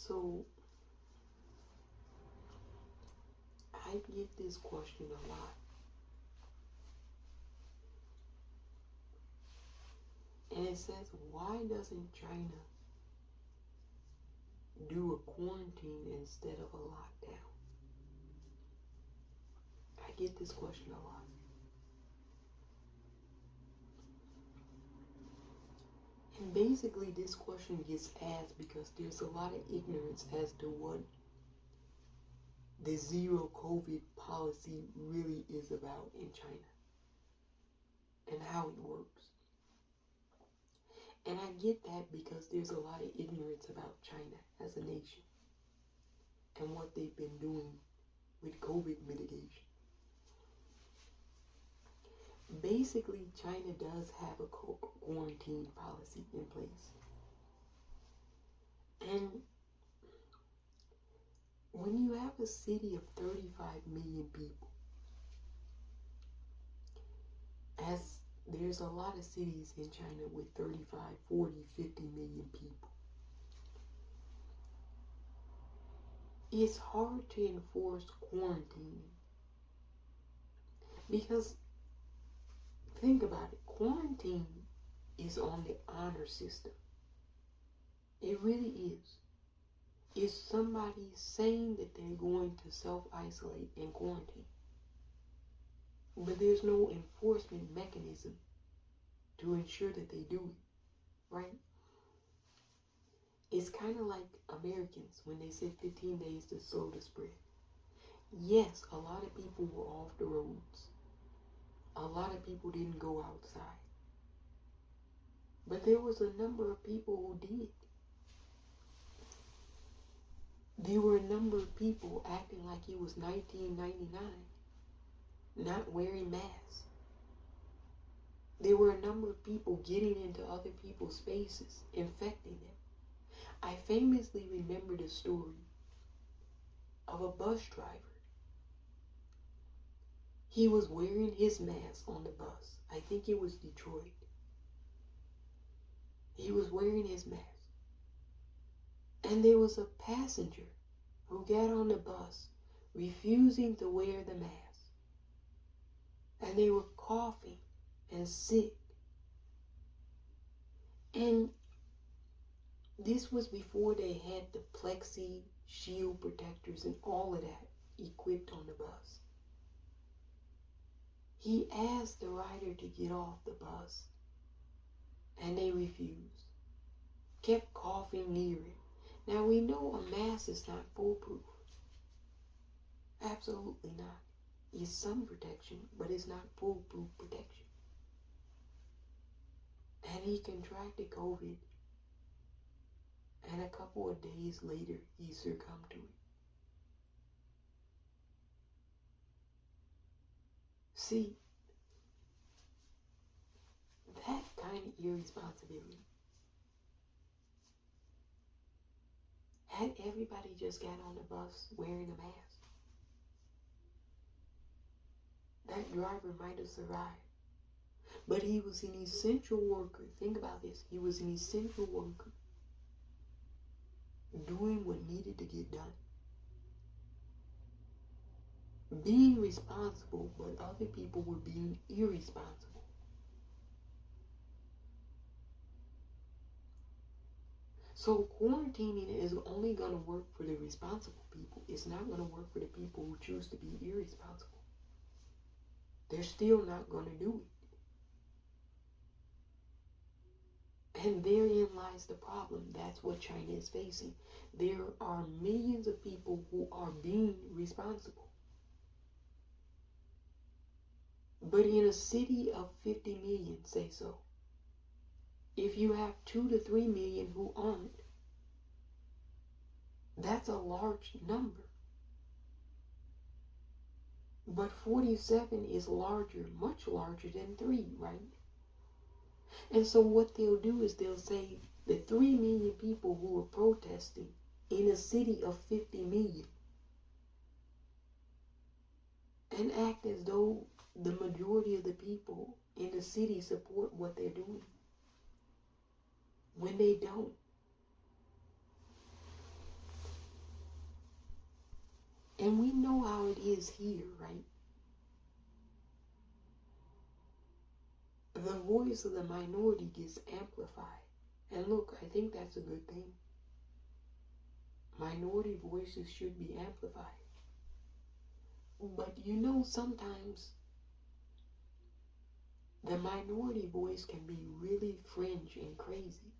So I get this question a lot. And it says, why doesn't China do a quarantine instead of a lockdown? I get this question a lot. And basically this question gets asked because there's a lot of ignorance as to what the zero COVID policy really is about in China and how it works. And I get that because there's a lot of ignorance about China as a nation and what they've been doing with COVID mitigation. Basically, China does have a quarantine policy in place. And when you have a city of 35 million people, as there's a lot of cities in China with 35, 40, 50 million people, it's hard to enforce quarantine. Because, think about it, quarantine is on the honor system. It really is. Is somebody saying that they're going to self-isolate and quarantine? But there's no enforcement mechanism to ensure that they do it, right? It's kind of like Americans when they said 15 days to slow the spread. Yes, a lot of people were off the roads. A lot of people didn't go outside. But there was a number of people who did. There were a number of people acting like it was 1999, not wearing masks. There were a number of people getting into other people's spaces, infecting them. I famously remember the story of a bus driver. He was wearing his mask on the bus. I think it was Detroit. He was wearing his mask. And there was a passenger who got on the bus refusing to wear the mask. And they were coughing and sick. And this was before they had the plexi shield protectors and all of that equipped on the bus. He asked the rider to get off the bus, and they refused. Kept coughing near it. Now we know a mask is not foolproof. Absolutely not. It's some protection, but it's not foolproof protection. And he contracted COVID. And a couple of days later, he succumbed to it. See, that kind of irresponsibility. Had everybody just got on the bus wearing a mask, that driver might have survived. But he was an essential worker. Think about this. He was an essential worker doing what needed to get done. Being responsible, but other people were being irresponsible. So quarantining is only going to work for the responsible people. It's not going to work for the people who choose to be irresponsible. They're still not going to do it. And therein lies the problem. That's what China is facing. There are millions of people who are being responsible. But in a city of 50 million, say so, if you have 2 to 3 million who aren't, that's a large number. But 47 is larger, much larger than 3, right? And so what they'll do is they'll say the 3 million people who are protesting in a city of 50 million and act as though the majority of the people in the city support what they're doing, when they don't. And we know how it is here, right? The voice of the minority gets amplified. And look, I think that's a good thing. Minority voices should be amplified. But you know, sometimes the minority voice can be really fringe and crazy.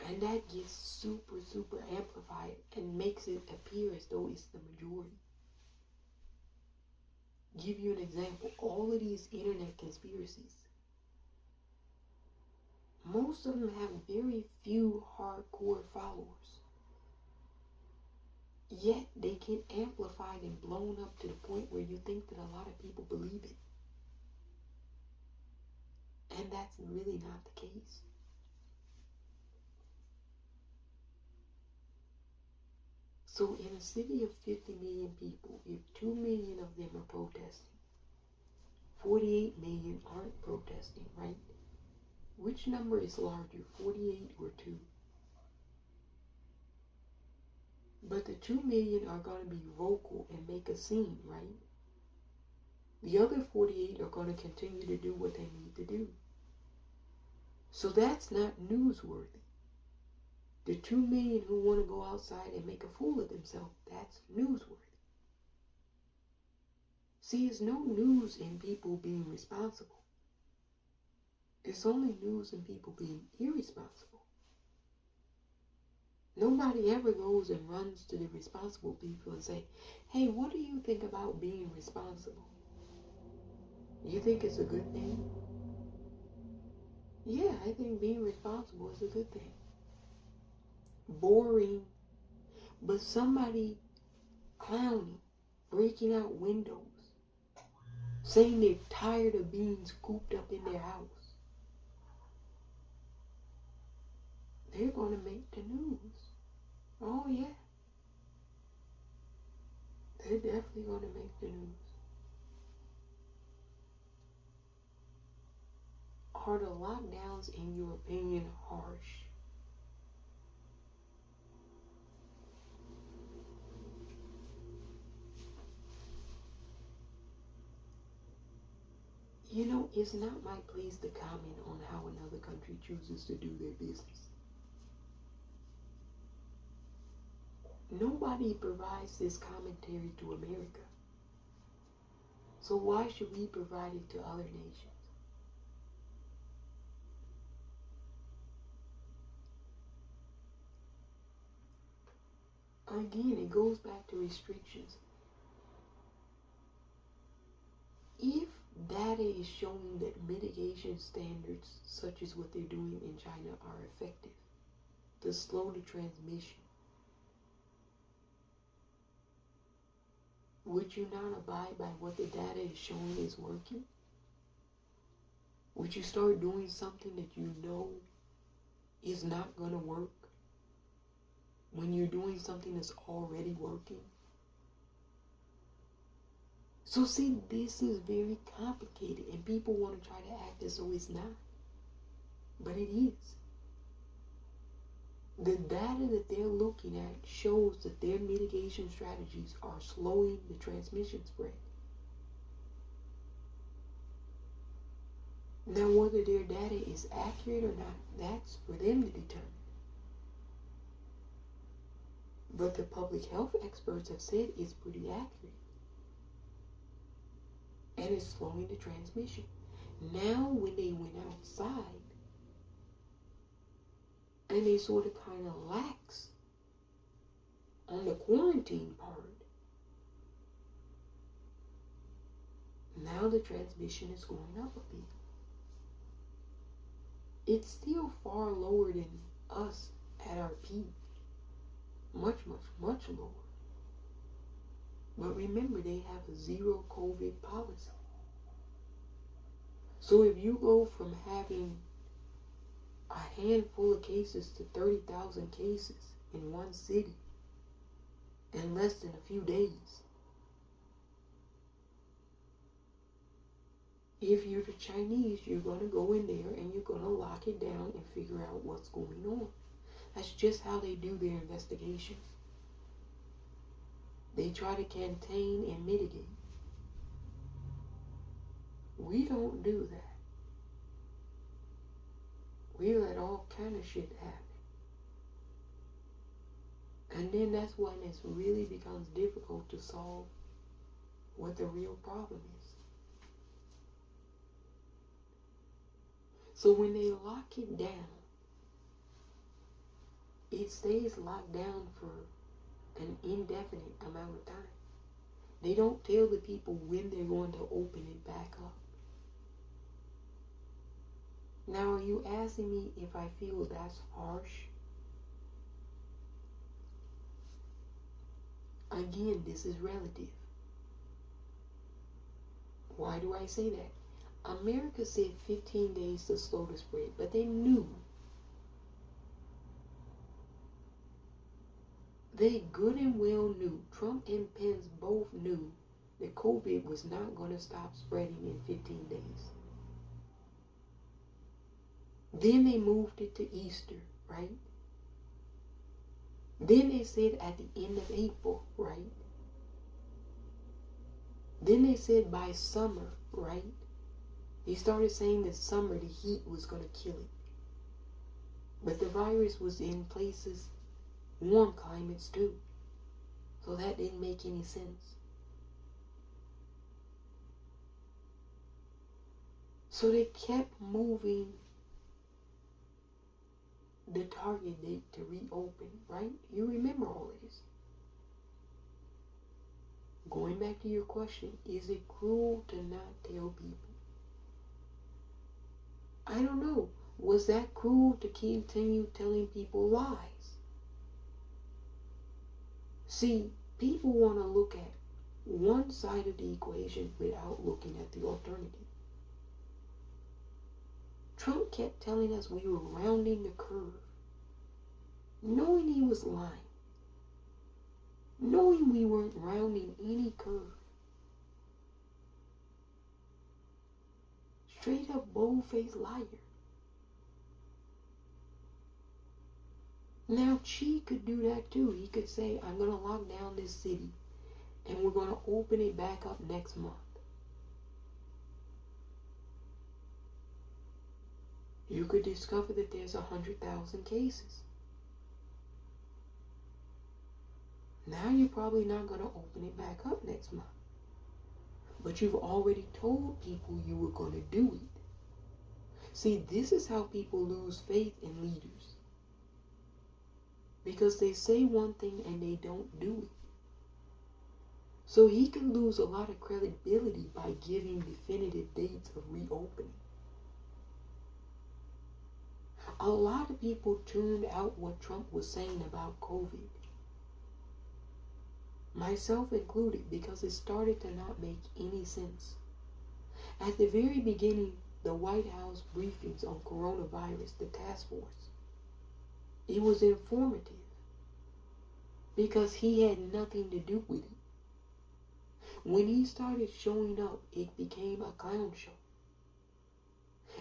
And that gets super, super amplified and makes it appear as though it's the majority. Give you an example. All of these internet conspiracies, most of them have very few hardcore followers. Yet they get amplified and blown up to the point where you think that a lot of people believe it. And that's really not the case. So in a city of 50 million people, if 2 million of them are protesting, 48 million aren't protesting, right? Which number is larger, 48 or 2? But the 2 million are going to be vocal and make a scene, right? The other 48 are going to continue to do what they need to do. So that's not newsworthy. The 2 million who want to go outside and make a fool of themselves, that's newsworthy. See, it's no news in people being responsible. It's only news in people being irresponsible. Nobody ever goes and runs to the responsible people and say, hey, what do you think about being responsible? You think it's a good thing? Yeah, I think being responsible is a good thing. Boring, but somebody clowning, breaking out windows, saying they're tired of being cooped up in their house. They're going to make the news. Oh yeah. They're definitely going to make the news. Are the lockdowns, in your opinion, harsh? You know, it's not my place to comment on how another country chooses to do their business. Nobody provides this commentary to America. So why should we provide it to other nations? Again, it goes back to restrictions. If data is showing that mitigation standards, such as what they're doing in China, are effective to slow the transmission, would you not abide by what the data is showing is working? Would you start doing something that you know is not going to work when you're doing something that's already working? So see, this is very complicated and people want to try to act as though it's not. But it is. The data that they're looking at shows that their mitigation strategies are slowing the transmission spread. Now, whether their data is accurate or not, that's for them to determine. But the public health experts have said it's pretty accurate. And it's slowing the transmission. Now, when they went outside, and they sort of kind of lax on the quarantine part, now the transmission is going up a bit. It's still far lower than us at our peak. Much, much, much lower. But remember, they have a zero COVID policy. So if you go from having a handful of cases to 30,000 cases in one city in less than a few days, if you're the Chinese, you're going to go in there and you're going to lock it down and figure out what's going on. That's just how they do their investigations. They try to contain and mitigate. We don't do that. We let all kind of shit happen. And then that's when it really becomes difficult to solve what the real problem is. So when they lock it down, it stays locked down for an indefinite amount of time. They don't tell the people when they're going to open it back up. Now, are you asking me if I feel that's harsh? Again, this is relative. Why do I say that? America said 15 days to slow the spread, but they knew. They good and well knew, Trump and Pence both knew that COVID was not going to stop spreading in 15 days. Then they moved it to Easter, right? Then they said at the end of April, right? Then they said by summer, right? They started saying that summer the heat was going to kill it. But the virus was in places, warm climates too. So that didn't make any sense. So they kept moving the target date to reopen, right? You remember all of this. Going back to your question, is it cruel to not tell people? I don't know. Was that cruel to continue telling people lies? See, people want to look at one side of the equation without looking at the alternative. Trump kept telling us we were rounding the curve, knowing he was lying, knowing we weren't rounding any curve. Straight up bold-faced liar. Now Xi could do that too. He could say, I'm going to lock down this city and we're going to open it back up next month. You could discover that there's 100,000 cases. Now you're probably not going to open it back up next month. But you've already told people you were going to do it. See, this is how people lose faith in leaders. Because they say one thing and they don't do it. So he can lose a lot of credibility by giving definitive dates of reopening. A lot of people tuned out what Trump was saying about COVID. Myself included, because it started to not make any sense. At the very beginning, the White House briefings on coronavirus, the task force, it was informative because he had nothing to do with it. When he started showing up, it became a clown show.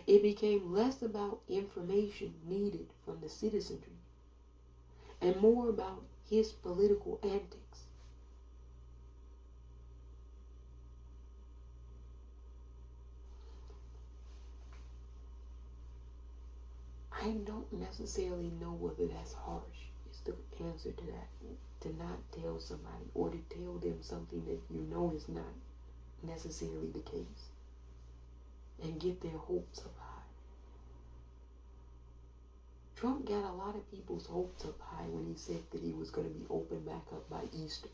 It became less about information needed from the citizenry and more about his political antics. I don't necessarily know whether that's harsh is the answer to that. To not tell somebody or to tell them something that you know is not necessarily the case and get their hopes up high. Trump got a lot of people's hopes up high when he said that he was going to be opened back up by Easter.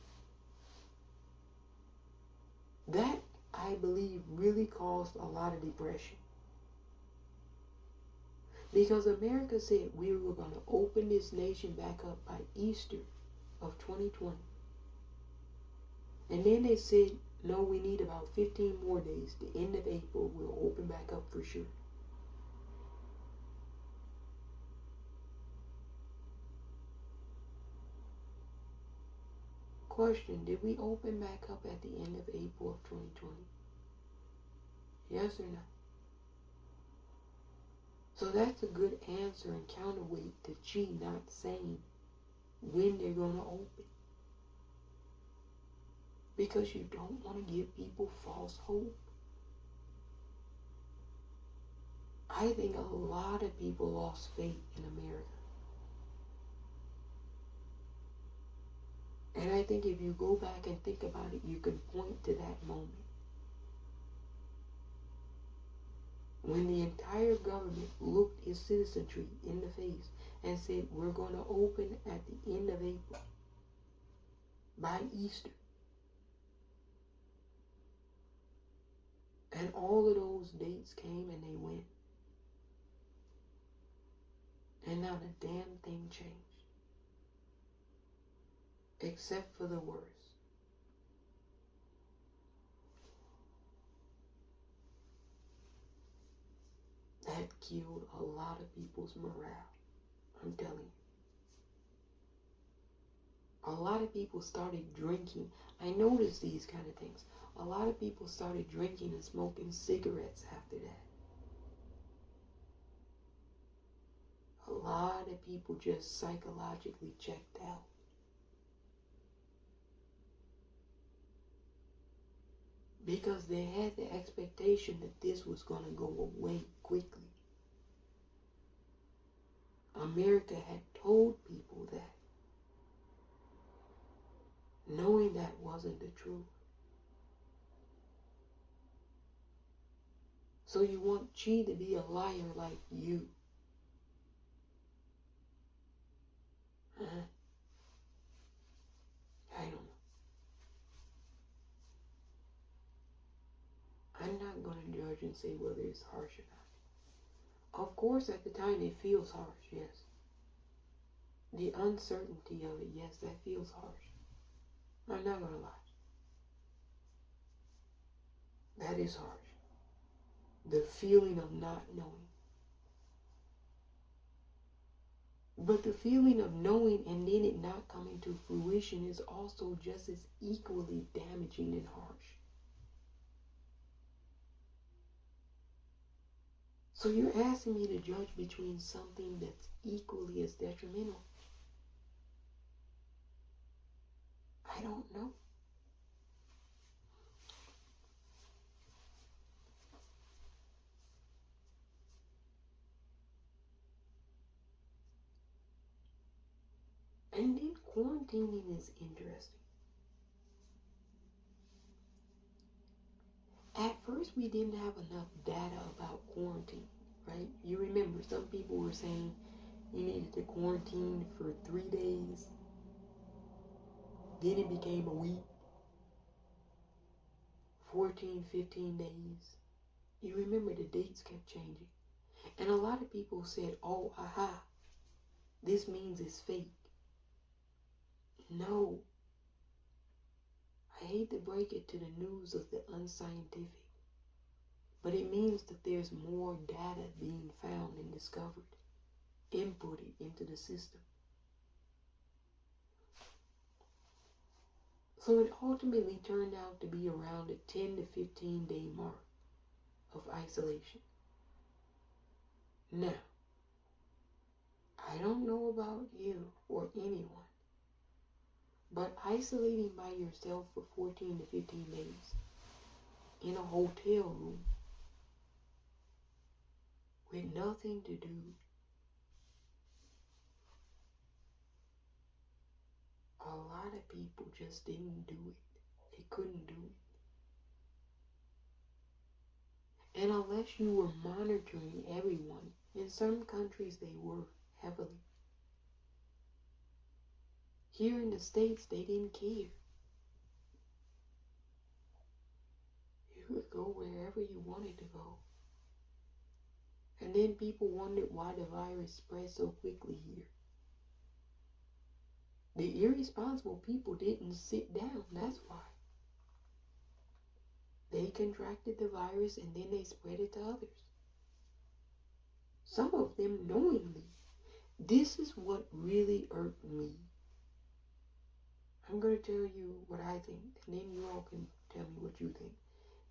That, I believe, really caused a lot of depression. Because America said we were going to open this nation back up by Easter of 2020. And then they said, no, we need about 15 more days. The end of April, we'll open back up for sure. Question, did we open back up at the end of April of 2020? Yes or no? So that's a good answer and counterweight to Xi not saying when they're going to open. because you don't want to give people false hope. I think a lot of people lost faith in America. And I think if you go back and think about it, you can point to that moment when the entire government looked its citizenry in the face and said, we're going to open at the end of April, by Easter. And all of those dates came and they went. And now the damn thing changed. Except for the worse. That killed a lot of people's morale. I'm telling you. A lot of people started drinking. I noticed these kind of things. A lot of people started drinking and smoking cigarettes after that. A lot of people just psychologically checked out. Because they had the expectation that this was going to go away quickly. America had told people that, knowing that wasn't the truth. So you want Chi to be a liar like you. I don't know. I'm not going to judge and say whether it's harsh or not. Of course, at the time, it feels harsh, yes. The uncertainty of it, yes, that feels harsh. I'm not going to lie. That is harsh. The feeling of not knowing. But the feeling of knowing and then it not coming to fruition is also just as equally damaging and harsh. So you're asking me to judge between something that's equally as detrimental? I don't know. And then quarantining is interesting. At first, we didn't have enough data about quarantine, right? You remember, some people were saying you needed to quarantine for 3 days. Then it became a week, 14, 15 days. You remember the dates kept changing. And a lot of people said, oh, aha, this means it's fake. No. I hate to break it to the news of the unscientific, but it means that there's more data being found and discovered, inputted into the system. So it ultimately turned out to be around a 10 to 15 day mark of isolation. Now, I don't know about you or anyone, but isolating by yourself for 14 to 15 days in a hotel room with nothing to do, a lot of people just didn't do it. They couldn't do it. And unless you were monitoring everyone, in some countries they were heavily. Here in the States, they didn't care. You could go wherever you wanted to go. And then people wondered why the virus spread so quickly here. The irresponsible people didn't sit down, that's why. They contracted the virus and then they spread it to others. Some of them knowingly. This is what really irked me. I'm going to tell you what I think, and then you all can tell me what you think.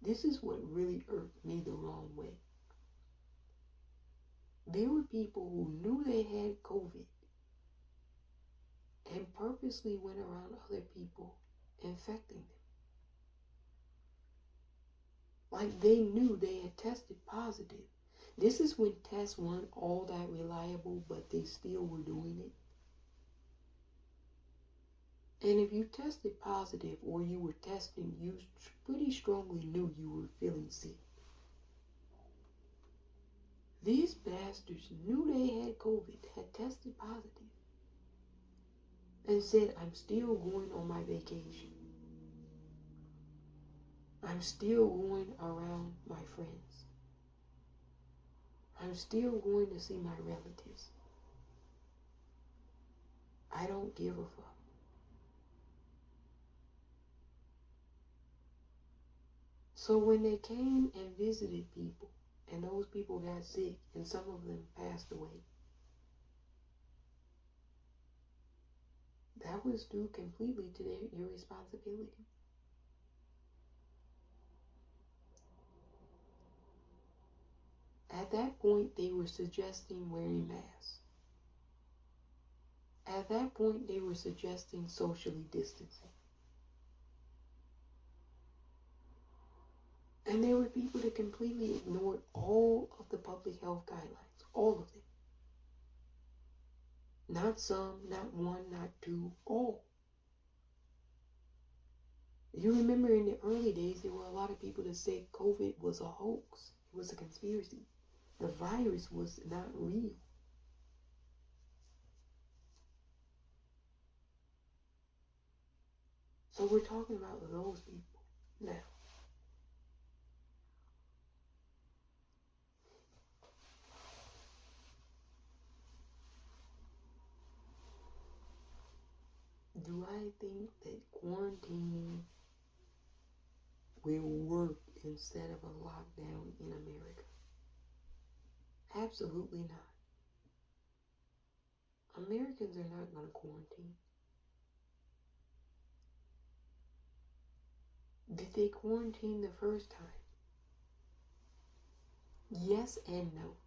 This is what really irked me the wrong way. There were people who knew they had COVID and purposely went around other people infecting them. Like they knew they had tested positive. This is when tests weren't all that reliable, but they still were doing it. And if you tested positive or you were testing, you pretty strongly knew you were feeling sick. These bastards knew they had COVID, had tested positive, and said, I'm still going on my vacation. I'm still going around my friends. I'm still going to see my relatives. I don't give a fuck. So when they came and visited people, and those people got sick, and some of them passed away, that was due completely to their irresponsibility. At that point, they were suggesting wearing masks. At that point, they were suggesting socially distancing. And there were people that completely ignored all of the public health guidelines, all of them. Not some, not one, not two, all. You remember in the early days, there were a lot of people that said COVID was a hoax. It was a conspiracy. The virus was not real. So we're talking about those people now. Do I think that quarantine will work instead of a lockdown in America? Absolutely not. Americans are not going to quarantine. Did they quarantine the first time? Yes and no.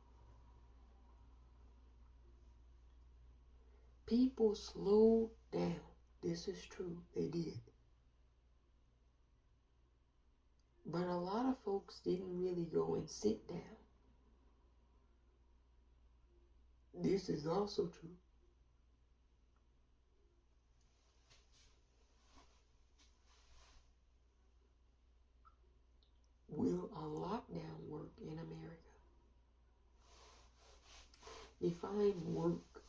People slowed down. This is true. They did. But a lot of folks didn't really go and sit down. This is also true. Will a lockdown work in America? Define work.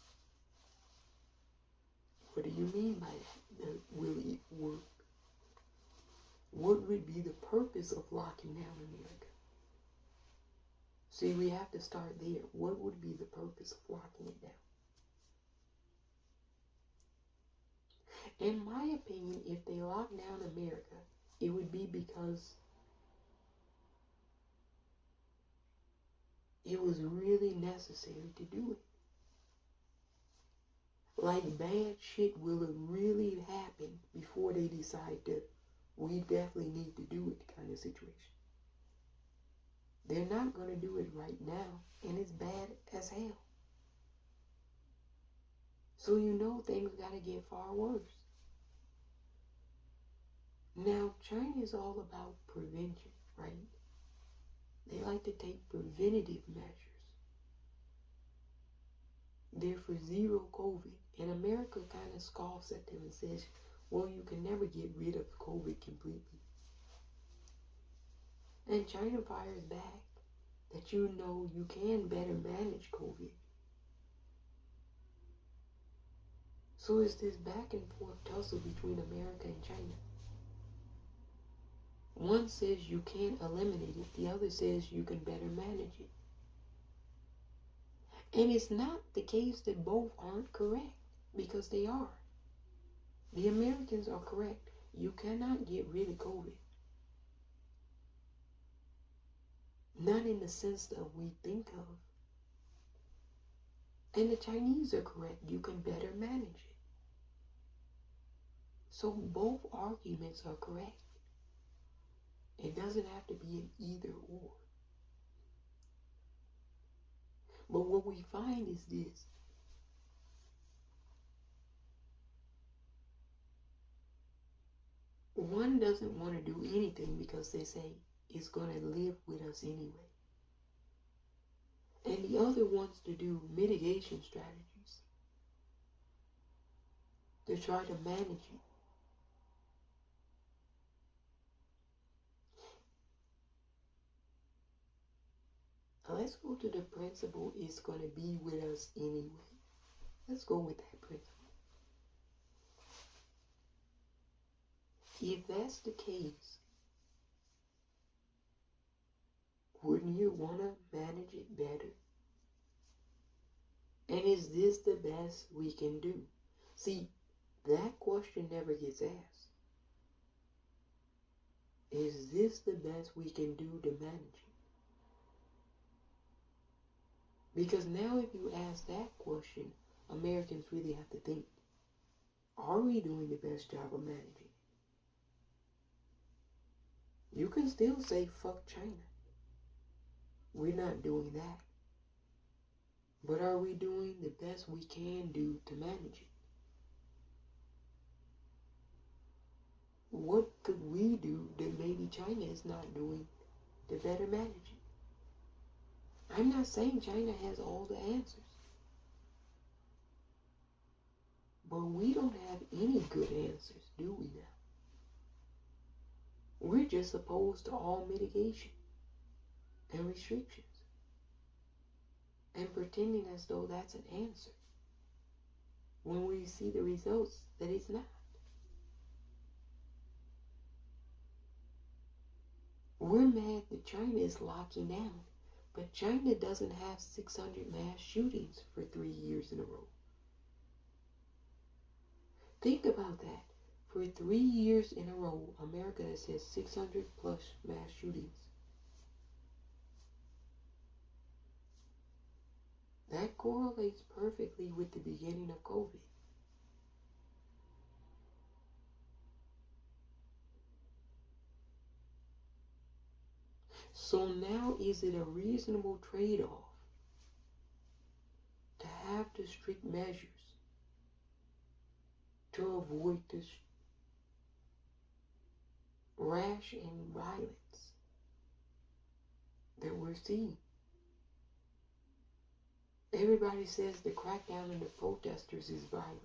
What do you mean by that? Will it work? What would be the purpose of locking down America? See, we have to start there. What would be the purpose of locking it down? In my opinion, if they lock down America, it would be because it was really necessary to do it. Like bad shit will have really happened before they decide that we definitely need to do it kind of situation. They're not going to do it right now, and it's bad as hell. So you know things got to get far worse. Now, China is all about prevention, right? They like to take preventative measures. They're for zero COVID. And America kind of scoffs at them and says, well, you can never get rid of COVID completely. And China fires back that you know you can better manage COVID. So it's this back and forth tussle between America and China. One says you can't eliminate it, the other says you can better manage it. And it's not the case that both aren't correct, because they are. The Americans are correct. You cannot get rid of COVID. Not in the sense that we think of. And the Chinese are correct. You can better manage it. So both arguments are correct. It doesn't have to be an either or. But what we find is this. One doesn't want to do anything because they say is going to live with us anyway. And the other wants to do mitigation strategies to try to manage it. Now let's go to the principle it's going to be with us anyway. Let's go with that principle. If that's the case, wouldn't you want to manage it better? And is this the best we can do? See, that question never gets asked. Is this the best we can do to manage it? Because now if you ask that question, Americans really have to think, are we doing the best job of managing it? You can still say, fuck China. We're not doing that. But are we doing the best we can do to manage it? What could we do that maybe China is not doing to better manage it? I'm not saying China has all the answers. But we don't have any good answers, do we now? We're just opposed to all mitigation and restrictions and pretending as though that's an answer when we see the results that it's not. We're mad that China is locking down, but China doesn't have 600 mass shootings for 3 years in a row. Think about that. For 3 years in a row, America has had 600 plus mass shootings. That correlates perfectly with the beginning of COVID. So now is it a reasonable trade-off to have the strict measures to avoid this rash and violence that we're seeing? Everybody says the crackdown on the protesters is violent.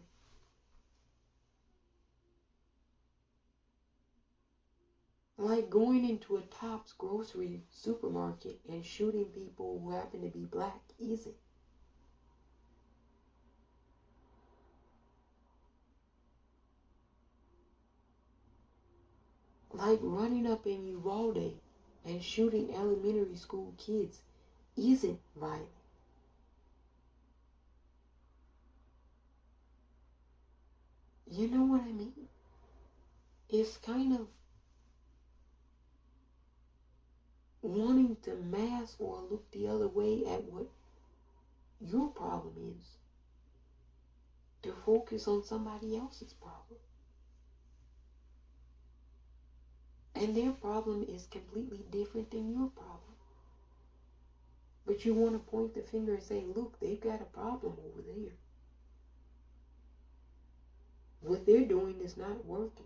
Like going into a Tops grocery supermarket and shooting people who happen to be black isn't. Like running up in Uvalde and shooting elementary school kids isn't violent. You know what I mean? It's kind of wanting to mask or look the other way at what your problem is to focus on somebody else's problem. And their problem is completely different than your problem. But you want to point the finger and say, look, they've got a problem over there. What they're doing is not working.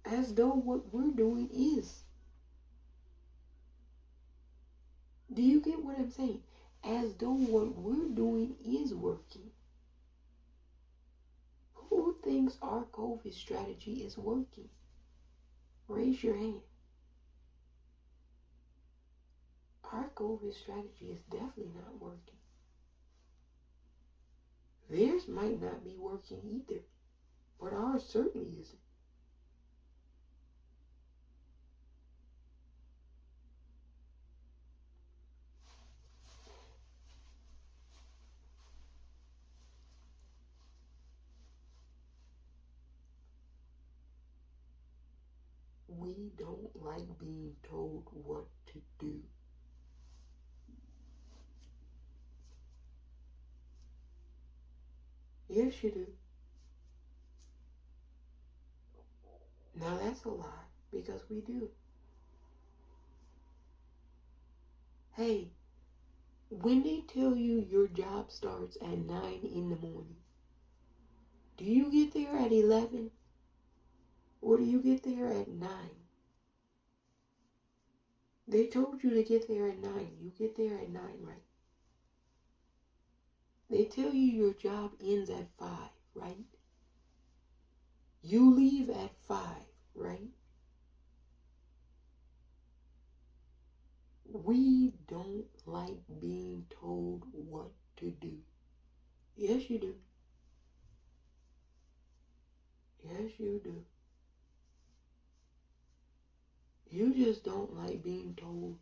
As though what we're doing is. Do you get what I'm saying? As though what we're doing is working. Who thinks our COVID strategy is working? Raise your hand. Our COVID strategy is definitely not working. Theirs might not be working either, but ours certainly isn't. We don't like being told what to do. Yes, you do. Now that's a lie, because we do. Hey, when they tell you your job starts at 9 in the morning, do you get there at 11? Or do you get there at 9? They told you to get there at 9. You get there at 9, right? They tell you your job ends at 5, right? You leave at 5, right? We don't like being told what to do. Yes, you do. Yes, you do. You just don't like being told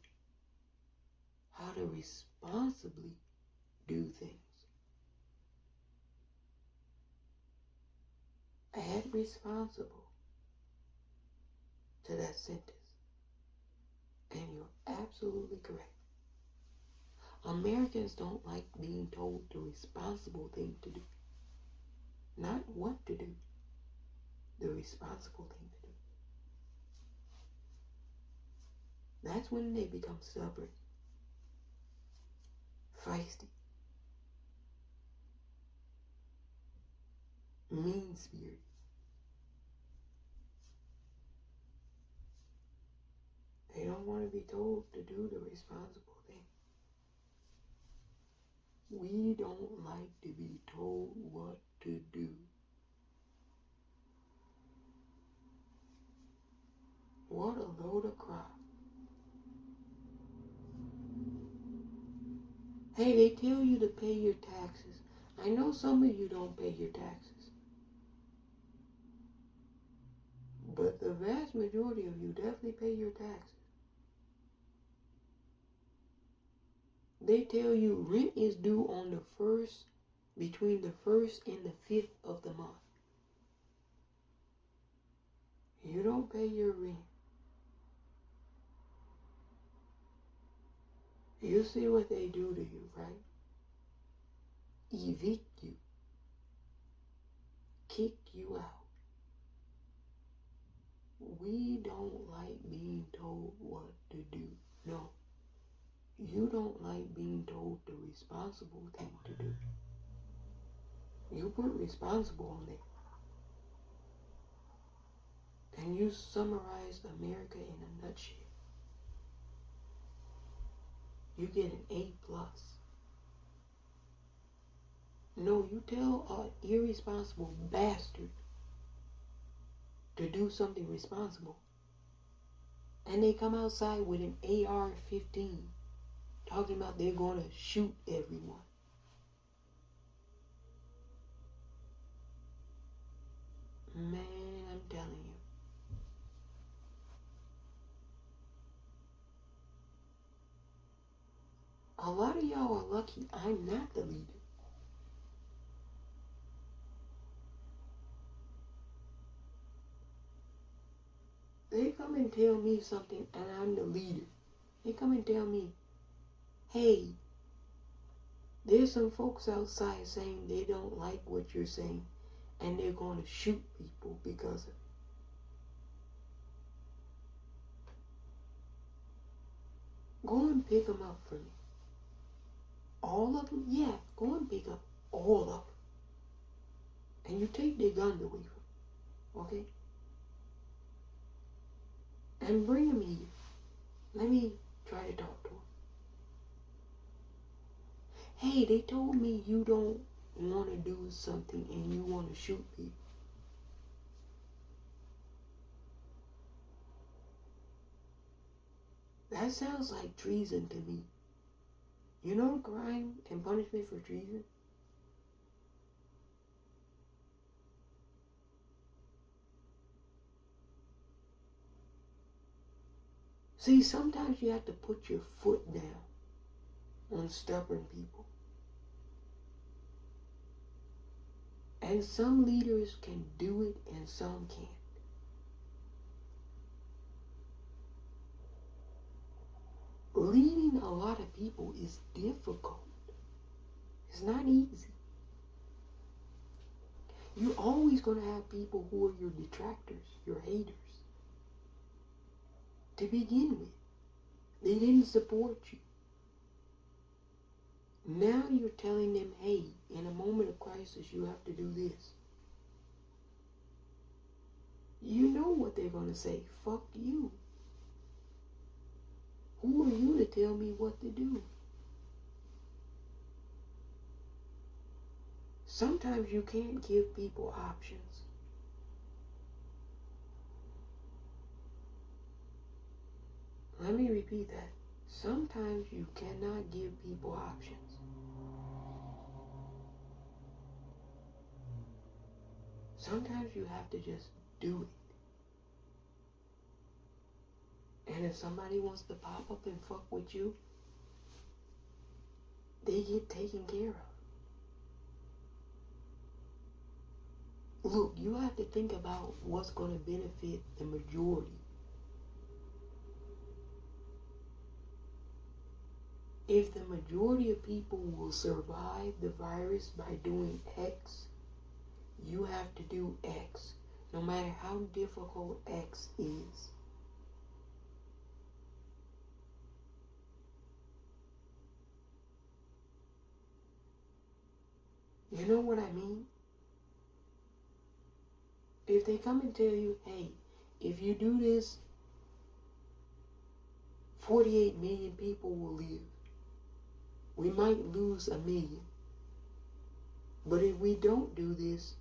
how to responsibly do things. Add responsible to that sentence. And you're absolutely correct. Americans don't like being told the responsible thing to do. Not what to do, the responsible thing to do. That's when they become stubborn, feisty, mean-spirited. They don't want to be told to do the responsible thing. We don't like to be told what to do. What a load of crap. Hey, they tell you to pay your taxes. I know some of you don't pay your taxes. But the vast majority of you definitely pay your taxes. They tell you rent is due on the first, between the 1st and the 5th of the month. You don't pay your rent. You see what they do to you, right? Evict you. Kick you out. We don't like being told what to do. No. You don't like being told the responsible thing to do. You put responsible on there. And you summarized America in a nutshell. You get an A+. No, you tell an irresponsible bastard to do something responsible, and they come outside with an AR-15 talking about they're going to shoot everyone. Man, I'm telling you. A lot of y'all are lucky I'm not the leader. They come and tell me something and I'm the leader. They come and tell me, hey, there's some folks outside saying they don't like what you're saying and they're going to shoot people because of it. Go and pick them up for me. All of them? Yeah, go and pick up all of them. And you take their guns away from them, okay? And bring them here. Let me try to talk to them. Hey, they told me you don't want to do something and you want to shoot people. That sounds like treason to me. You know the crime and punishment for treason? See, sometimes you have to put your foot down on stubborn people. And some leaders can do it and some can't. Leading a lot of people is difficult. It's not easy. You're always going to have people who are your detractors, your haters. To begin with, they didn't support you. Now you're telling them, hey, in a moment of crisis, you have to do this. You know what they're going to say. Fuck you. Who are you to tell me what to do? Sometimes you can't give people options. Let me repeat that. Sometimes you cannot give people options. Sometimes you have to just do it. And if somebody wants to pop up and fuck with you, they get taken care of. Look, you have to think about what's going to benefit the majority. If the majority of people will survive the virus by doing X, you have to do X, no matter how difficult X is. You know what I mean? If they come and tell you, hey, if you do this, 48 million people will live. We might lose 1 million. But if we don't do this,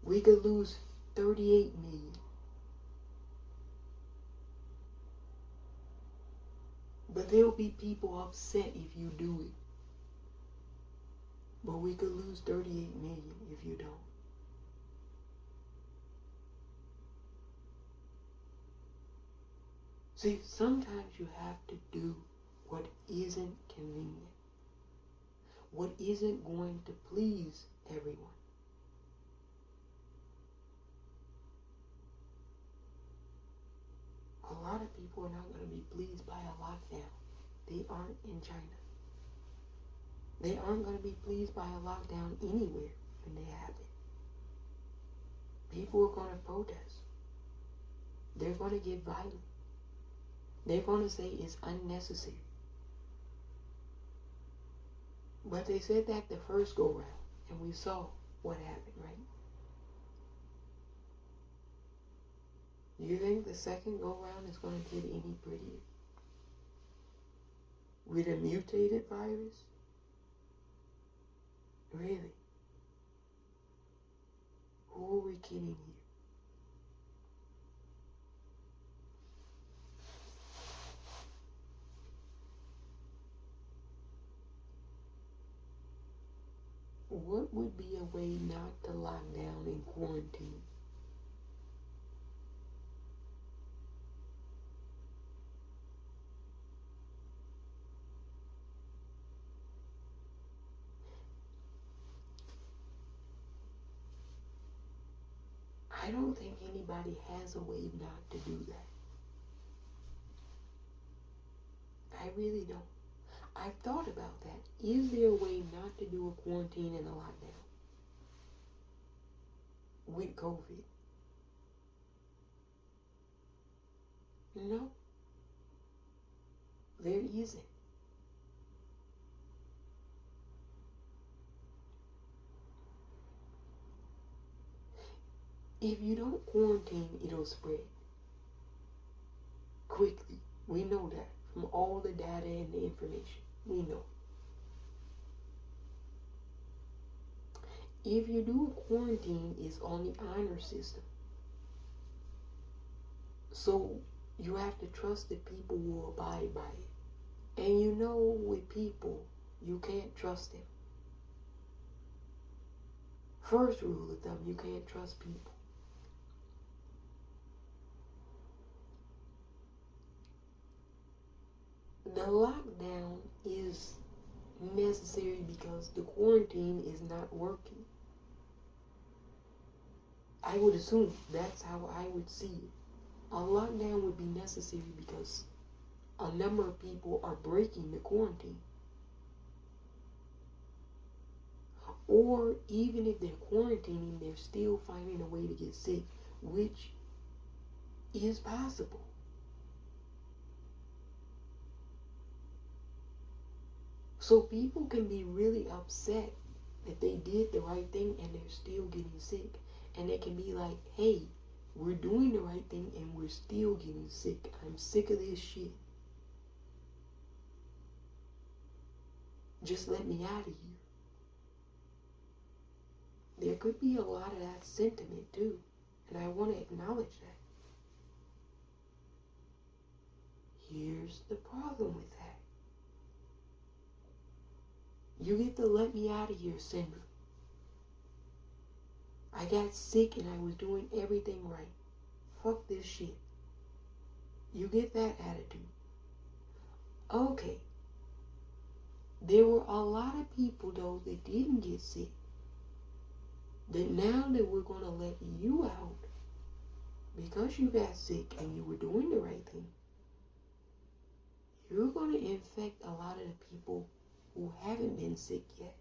we could lose 38 million. But there'll be people upset if you do it. But we could lose 38 million if you don't. See, sometimes you have to do what isn't convenient, what isn't going to please everyone. A lot of people are not going to be pleased by a lockdown. They aren't in China. They aren't going to be pleased by a lockdown anywhere when they happen. People are going to protest. They're going to get violent. They're going to say it's unnecessary. But they said that the first go round, and we saw what happened, right? You think the second go round is going to get any prettier? With a mutated virus? Really? Who are we kidding here? What would be a way not to lock down and quarantine? I don't think anybody has a way not to do that. I really don't. I've thought about that. Is there a way not to do a quarantine and a lockdown with COVID? No, there isn't. If you don't quarantine, it'll spread quickly. We know that from all the data and the information. We know. If you do a quarantine, it's on the honor system. So you have to trust that people will abide by it. And you know, with people, you can't trust them. First rule of thumb, you can't trust people. The lockdown is necessary because the quarantine is not working. I would assume that's how I would see it. A lockdown would be necessary because a number of people are breaking the quarantine. Or even if they're quarantining, they're still finding a way to get sick, which is possible. So people can be really upset that they did the right thing and they're still getting sick. And they can be like, hey, we're doing the right thing and we're still getting sick. I'm sick of this shit. Just let me out of here. There could be a lot of that sentiment too, and I want to acknowledge that. Here's the problem with that. You get the let me out of here syndrome. I got sick and I was doing everything right. Fuck this shit. You get that attitude. Okay. There were a lot of people though that didn't get sick. That now that we're going to let you out because you got sick and you were doing the right thing, you're going to infect a lot of the people who haven't been sick yet.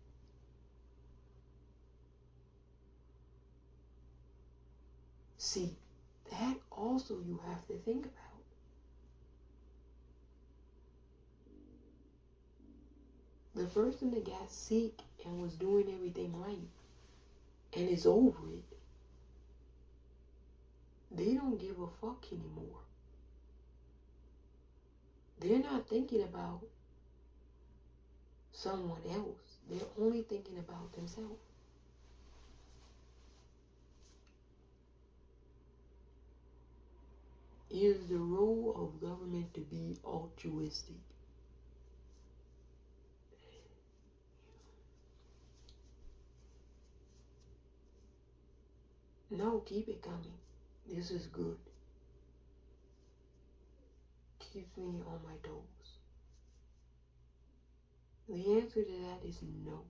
See, that also you have to think about. The person that got sick and was doing everything right and is over it, they don't give a fuck anymore. They're not thinking about someone else. They're only thinking about themselves. Is the role of government to be altruistic? No, keep it coming. This is good. Keeps me on my toes. The answer to that is no.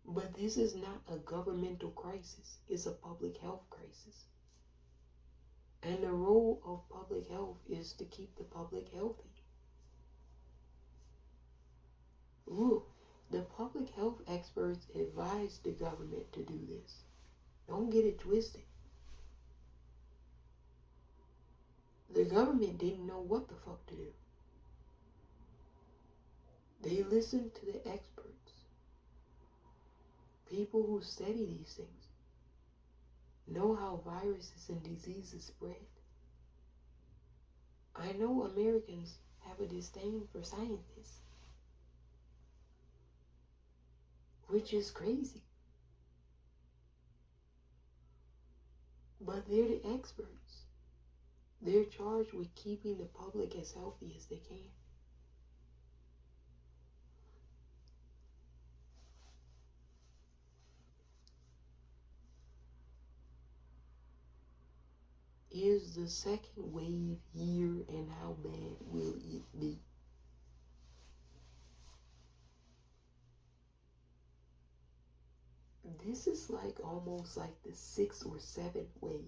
But this is not a governmental crisis. It's a public health crisis. And the role of public health is to keep the public healthy. Look, the public health experts advise the government to do this. Don't get it twisted. The government didn't know what the fuck to do. They listened to the experts. People who study these things know how viruses and diseases spread. I know Americans have a disdain for scientists, which is crazy. But they're the experts. They're charged with keeping the public as healthy as they can. Is the second wave here and how bad will it be? This is like almost like the 6th or 7th wave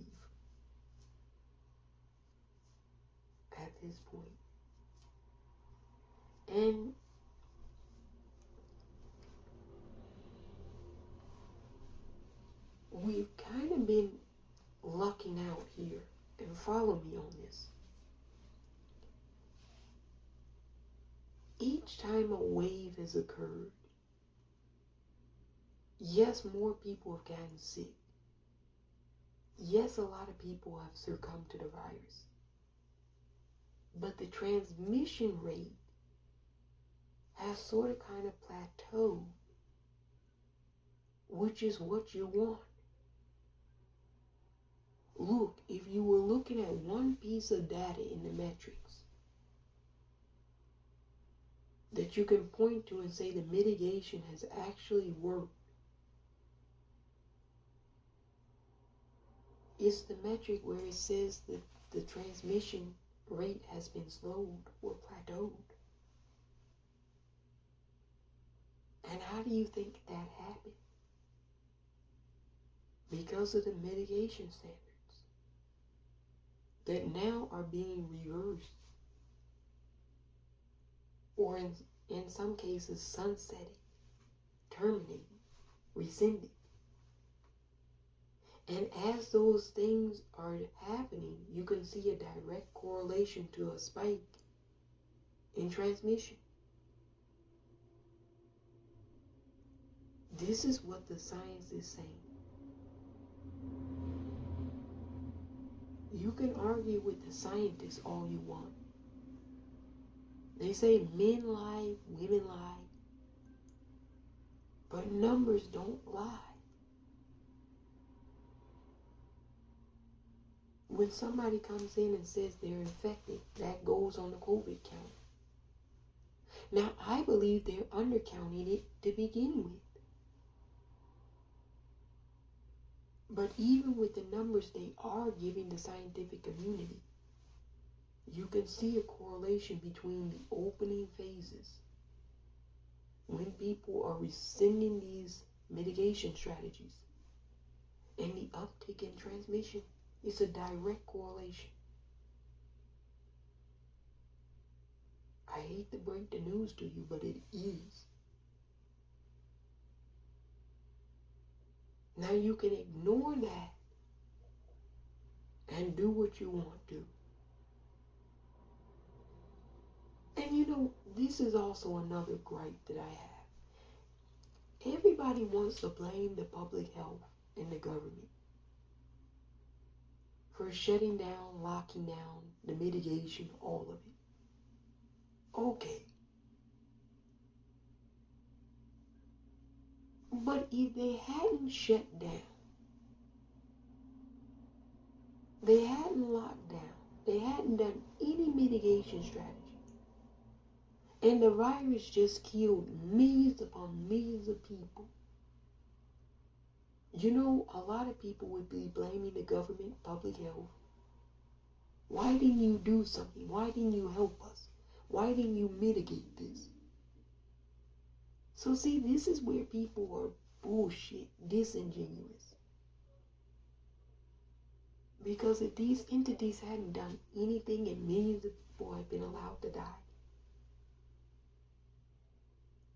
at this point. And we've kind of been lucking out here. And follow me on this. Each time a wave has occurred, yes, more people have gotten sick. Yes, a lot of people have succumbed to the virus. But the transmission rate has sort of kind of plateaued, which is what you want. Look, if you were looking at one piece of data in the metrics that you can point to and say the mitigation has actually worked, it's the metric where it says that the transmission rate has been slowed or plateaued. And how do you think that happened? Because of the mitigation standards that now are being reversed, or in some cases sunsetted, terminated, rescinded. And as those things are happening, you can see a direct correlation to a spike in transmission. This is what the science is saying. You can argue with the scientists all you want. They say men lie, women lie, but numbers don't lie. When somebody comes in and says they're infected, that goes on the COVID count. Now, I believe they're undercounting it to begin with. But even with the numbers they are giving the scientific community, you can see a correlation between the opening phases, when people are rescinding these mitigation strategies, and the uptick in transmission. It's a direct correlation. I hate to break the news to you, but it is. Now you can ignore that and do what you want to. And you know, this is also another gripe that I have. Everybody wants to blame the public health and the government for shutting down, locking down, the mitigation, all of it. Okay. But if they hadn't shut down, they hadn't locked down, they hadn't done any mitigation strategy, and the virus just killed millions upon millions of people, you know, a lot of people would be blaming the government, public health. Why didn't you do something? Why didn't you help us? Why didn't you mitigate this? So see, this is where people are bullshit, disingenuous. Because if these entities hadn't done anything and millions of people had been allowed to die,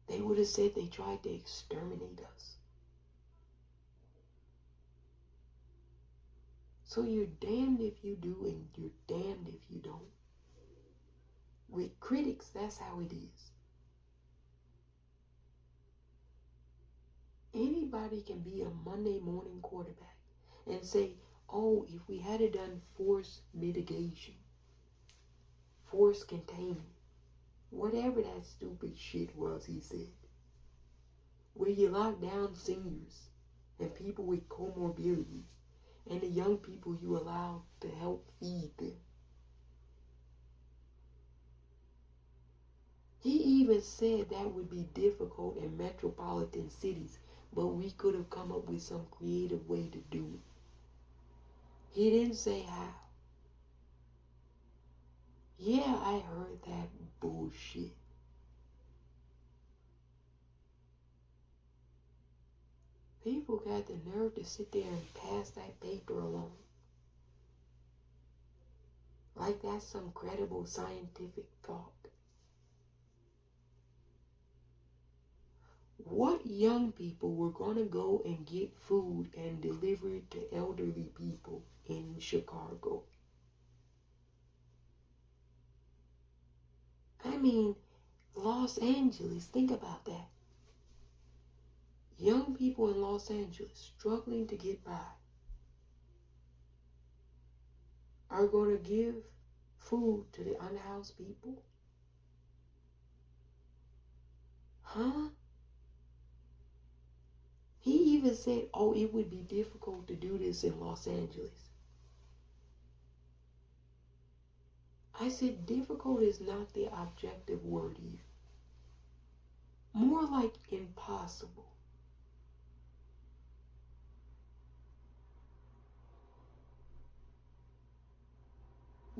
they would have said they tried to exterminate us. So you're damned if you do and you're damned if you don't. With critics, that's how it is. Anybody can be a Monday morning quarterback and say, oh, if we had done force mitigation, force containment, whatever that stupid shit was he said, where you lock down seniors and people with comorbidities, and the young people you allow to help feed them. He even said that would be difficult in metropolitan cities, but we could have come up with some creative way to do it. He didn't say how. Yeah, I heard that bullshit. People got the nerve to sit there and pass that paper along. Like that's some credible scientific thought. What young people were going to go and get food and deliver it to elderly people in Chicago? I mean, Los Angeles, think about that. Young people in Los Angeles struggling to get by are going to give food to the unhoused people? Huh? He even said, oh, it would be difficult to do this in Los Angeles. I said, difficult is not the objective word here. More like impossible.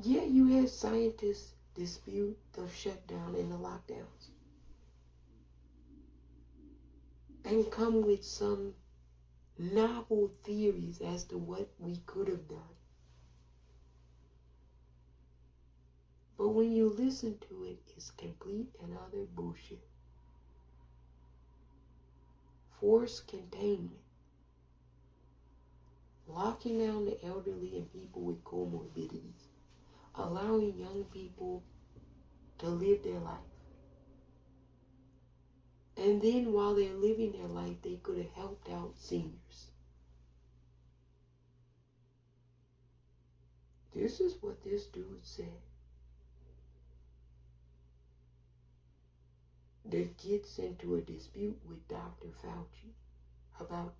Yeah, you had scientists dispute the shutdown and the lockdowns and come with some novel theories as to what we could have done. But when you listen to it, it's complete and utter bullshit. Forced containment. Locking down the elderly and people with comorbidities. Allowing young people to live their life. And then while they're living their life, they could have helped out seniors. This is what this dude said. that gets into a dispute with Dr. Fauci about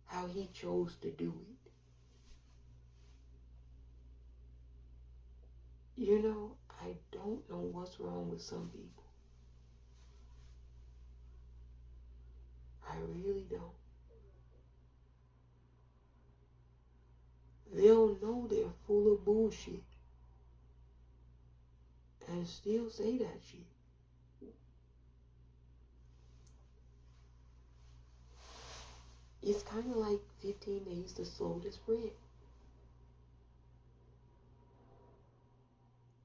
how he chose to do it. You know, I don't know what's wrong with some people. I really don't. They'll know they're full of bullshit and still say that shit. It's kind of like 15 days to slow the spread.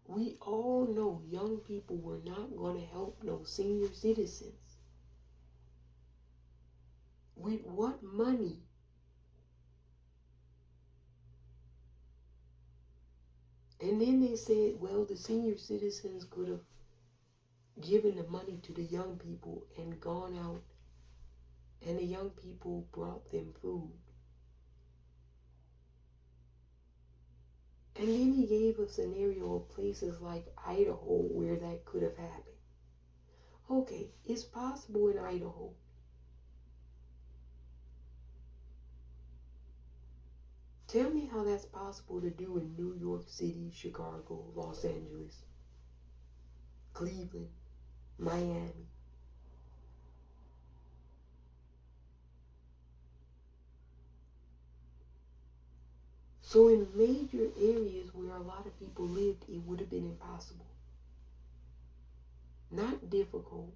We all know young people were not going to help no senior citizens. With what money? And then they said, well, the senior citizens could have given the money to the young people and gone out, and the young people brought them food. And then he gave a scenario of places like Idaho where that could have happened. Okay, it's possible in Idaho. Tell me how that's possible to do in New York City, Chicago, Los Angeles, Cleveland, Miami. So in major areas where a lot of people lived, it would have been impossible. Not difficult,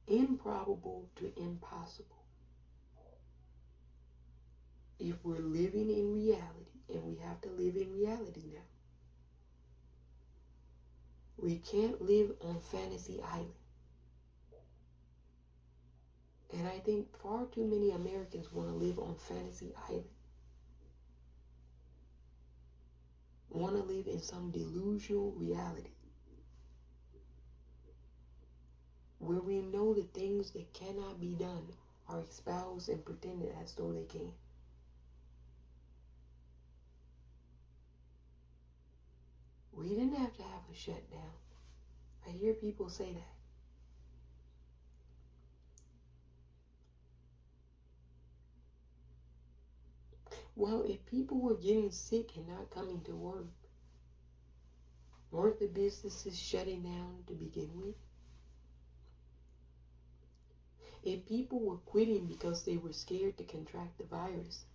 improbable to impossible. If we're living in reality, and we have to live in reality now, we can't live on Fantasy Island. And I think far too many Americans want to live on Fantasy Island. Want to live in some delusional reality where we know the things that cannot be done are espoused and pretended as though they can. We didn't have to have a shutdown. I hear people say that. Well, if people were getting sick and not coming to work, weren't the businesses shutting down to begin with? If people were quitting because they were scared to contract the virus,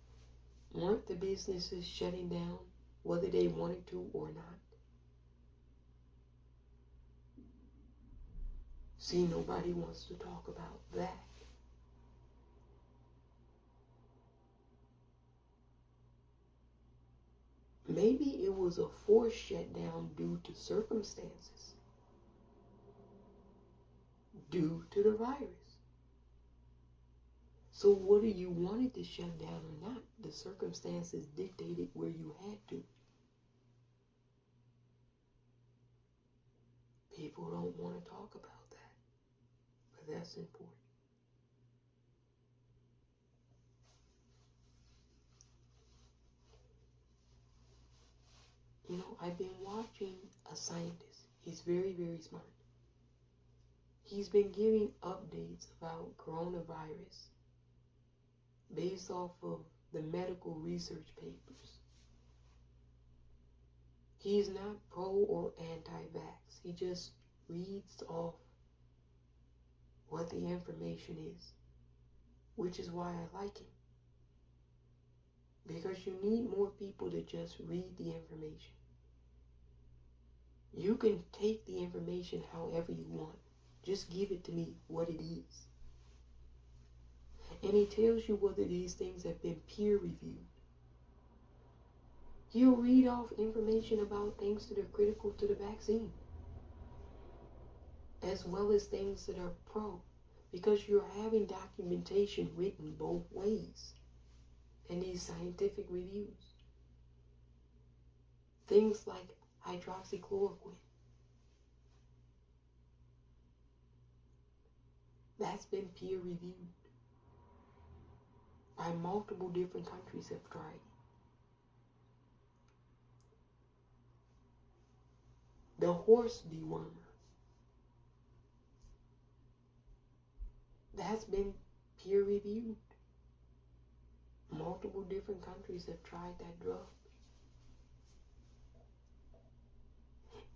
weren't the businesses shutting down whether they wanted to or not? See, nobody wants to talk about that. Maybe it was a forced shutdown due to circumstances, due to the virus. So whether you wanted to shut down or not, the circumstances dictated where you had to. People don't want to talk about that, but that's important. You know, I've been watching a scientist. He's very, very smart. He's been giving updates about coronavirus based off of the medical research papers. He's not pro or anti-vax. He just reads off what the information is, which is why I like him. Because you need more people to just read the information. You can take the information however you want. Just give it to me what it is. And he tells you whether these things have been peer reviewed. He'll read off information about things that are critical to the vaccine, as well as things that are pro, because you're having documentation written both ways in these scientific reviews. Things like hydroxychloroquine. That's been peer reviewed by multiple different countries have tried it. The horse dewormer. That's been peer reviewed. Multiple different countries have tried that drug.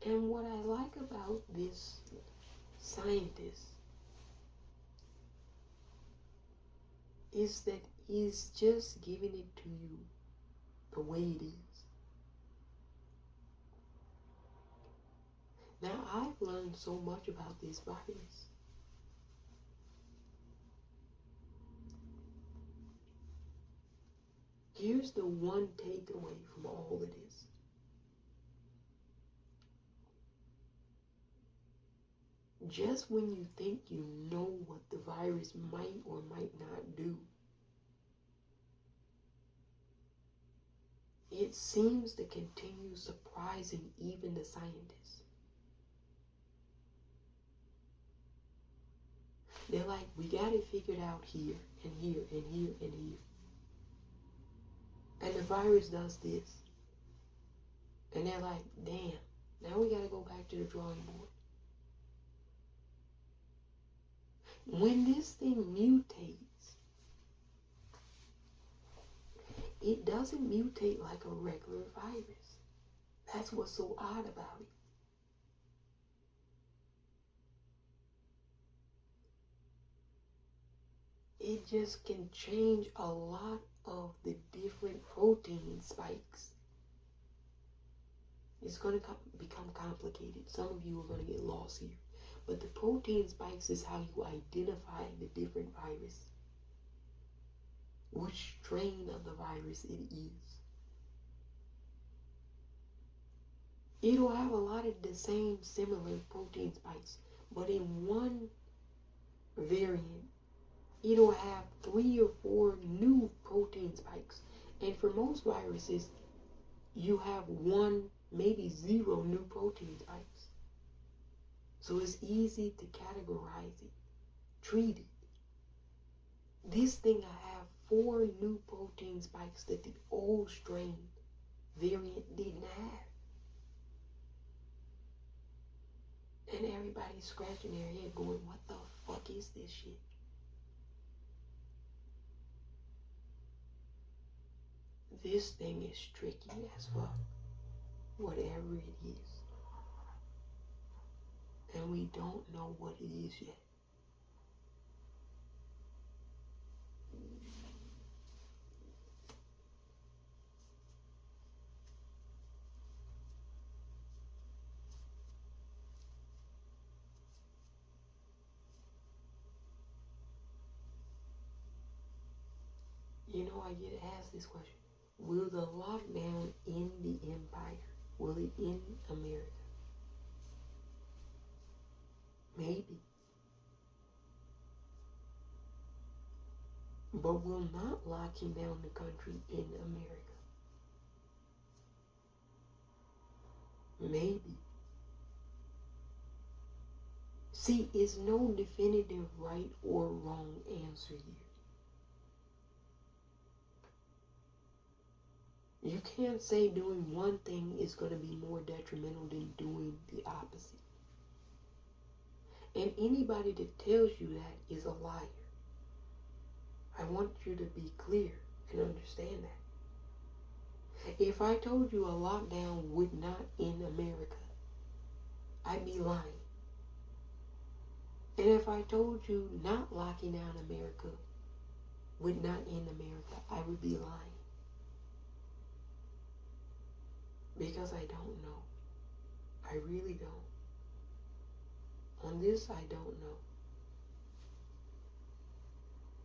And what I like about this scientist is that he's just giving it to you the way it is. Now, I've learned so much about this virus. Here's the one takeaway from all of this. Just when you think you know what the virus might or might not do, it seems to continue surprising even the scientists. They're like, we got it figured out here and here and here and here. And the virus does this. And they're like, damn, now we got to go back to the drawing board. When this thing mutates, it doesn't mutate like a regular virus. That's what's so odd about it. It just can change a lot of the different protein spikes. It's going to become complicated. Some of you are going to get lost here. But the protein spikes is how you identify the different virus. Which strain of the virus it is. It'll have a lot of the same similar protein spikes. But in one variant, it'll have 3 or 4 new protein spikes. And for most viruses, you have 1, maybe 0 new protein spikes. So it's easy to categorize it, treat it. This thing I have 4 new protein spikes that the old strain variant didn't have. And everybody's scratching their head going, what the fuck is this shit? This thing is tricky as fuck, whatever it is. And we don't know what it is yet. You know, I get asked this question. Will the lockdown end the empire? Will it end America? Maybe. But will not locking down the country in America? Maybe. See, it's no definitive right or wrong answer here. You can't say doing one thing is going to be more detrimental than doing the opposite. And anybody that tells you that is a liar. I want you to be clear and understand that. If I told you a lockdown would not end America, I'd be lying. And if I told you not locking down America would not end America, I would be lying. Because I don't know. I really don't. On this, I don't know.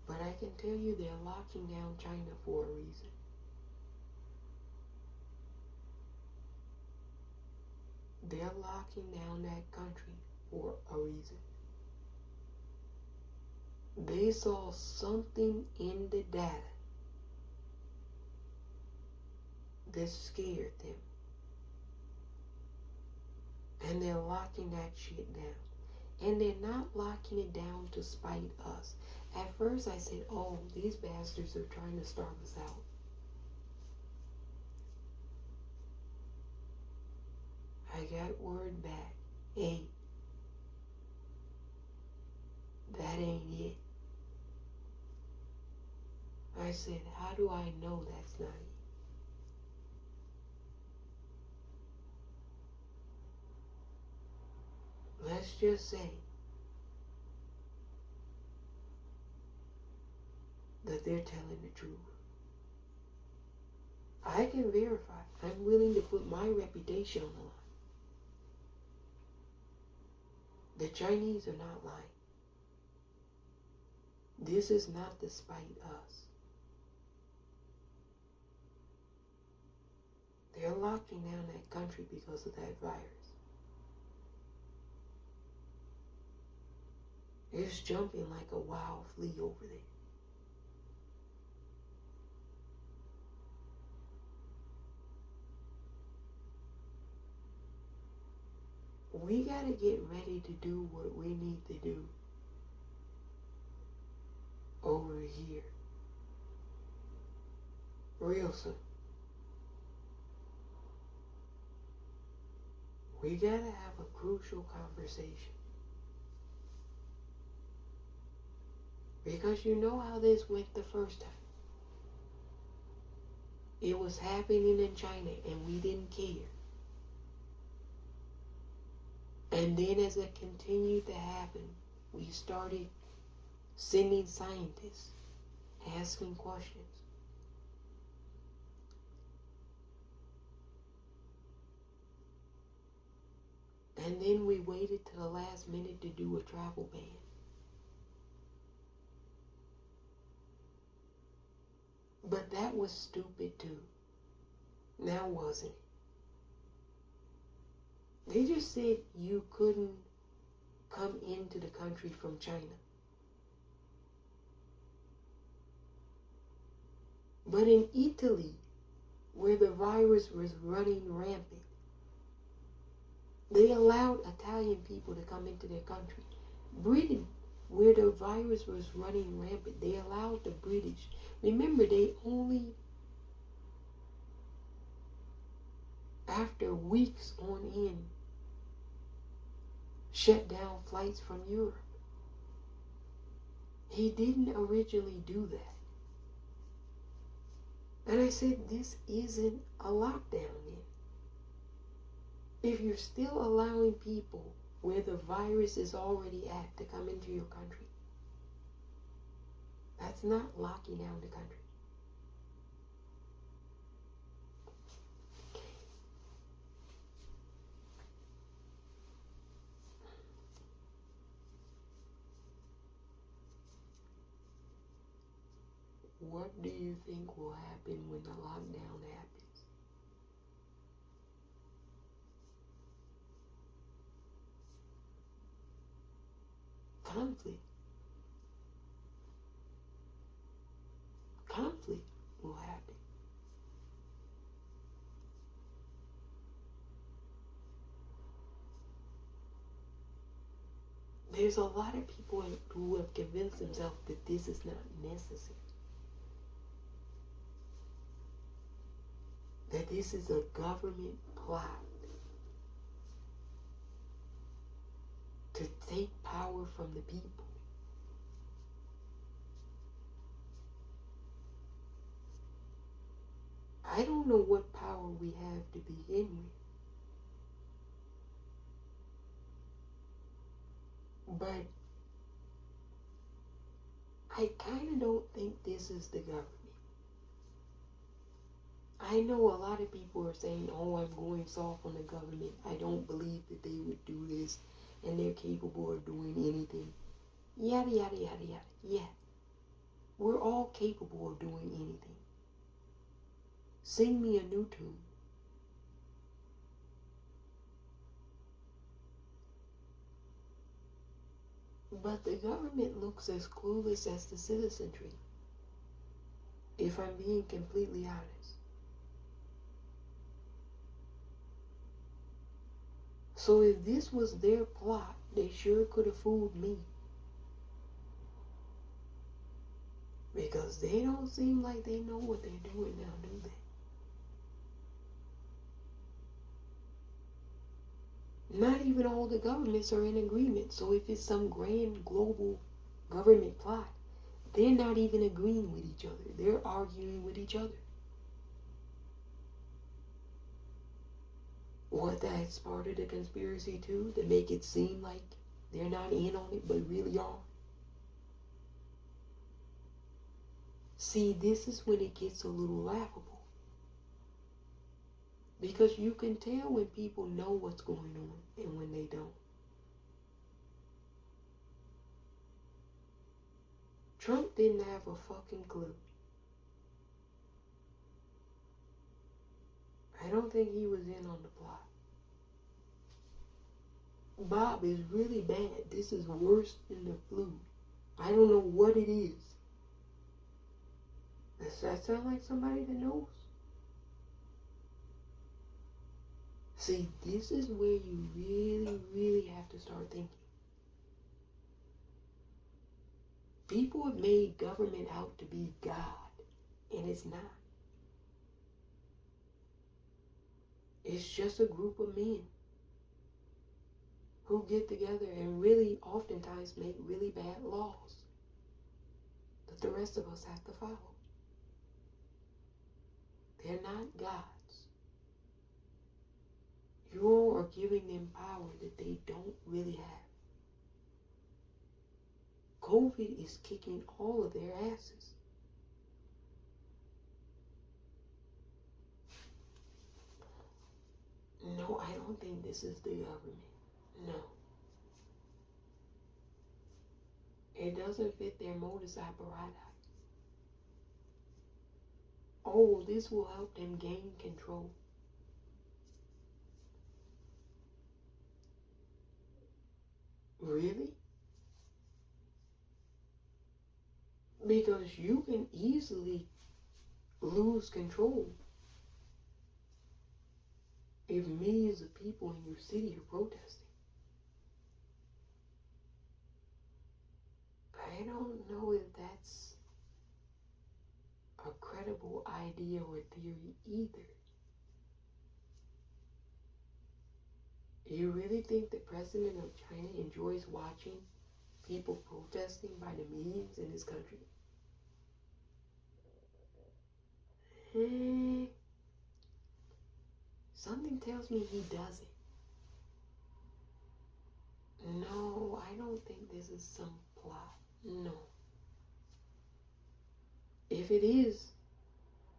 But I can tell you they're locking down China for a reason. They're locking down that country for a reason. They saw something in the data that scared them. And they're locking that shit down. And they're not locking it down to spite us. At first I said, oh, these bastards are trying to starve us out. I got word back. Hey, that ain't it. I said, how do I know that's not it? Let's just say that they're telling the truth. I can verify. I'm willing to put my reputation on the line. The Chinese are not lying. This is not to spite us. They're locking down that country because of that virus. It's jumping like a wild flea over there. We gotta get ready to do what we need to do over here. Real soon. We gotta have a crucial conversation. Because you know how this went the first time. It was happening in China and we didn't care. And then as it continued to happen, we started sending scientists, asking questions. And then we waited to the last minute to do a travel ban. But that was stupid too. Now wasn't it? They just said you couldn't come into the country from China. But in Italy, where the virus was running rampant, they allowed Italian people to come into their country. Britain, where the virus was running rampant, they allowed the British. Remember, they only, after weeks on end, shut down flights from Europe. He didn't originally do that. And I said, this isn't a lockdown yet. If you're still allowing people where the virus is already at to come into your country, that's not locking down the country. What do you think will happen when the lockdown happens? Conflict. Conflict will happen. There's a lot of people who have convinced themselves that this is not necessary. That this is a government plot to take power from the people. I don't know what power we have to begin with. But I kind of don't think this is the government. I know a lot of people are saying, oh, I'm going soft on the government. I don't believe that they would do this and they're capable of doing anything. Yada, yada, yada, yada. Yeah, we're all capable of doing anything. Sing me a new tune. But the government looks as clueless as the citizenry, if I'm being completely honest. So if this was their plot, they sure could have fooled me. Because they don't seem like they know what they're doing now, do they? Not even all the governments are in agreement. So if it's some grand global government plot, they're not even agreeing with each other. They're arguing with each other. What, that's part of the conspiracy too? To make it seem like they're not in on it, but really are? See, this is when it gets a little laughable. Because you can tell when people know what's going on and when they don't. Trump didn't have a fucking clue. I don't think he was in on the plot. Bob is really bad. This is worse than the flu. I don't know what it is. Does that sound like somebody that knows? See, this is where you really, really have to start thinking. People have made government out to be God, and it's not. It's just a group of men who get together and really oftentimes make really bad laws that the rest of us have to follow. They're not gods. You all are giving them power that they don't really have. COVID is kicking all of their asses. No, I don't think this is the government. No. It doesn't fit their modus operandi. Oh, this will help them gain control. Really? Because you can easily lose control if millions of people in your city are protesting. I don't know if that's a credible idea or theory either. You really think the president of China enjoys watching people protesting by the millions in his country? Something tells me he doesn't. No, I don't think this is some plot. No. If it is,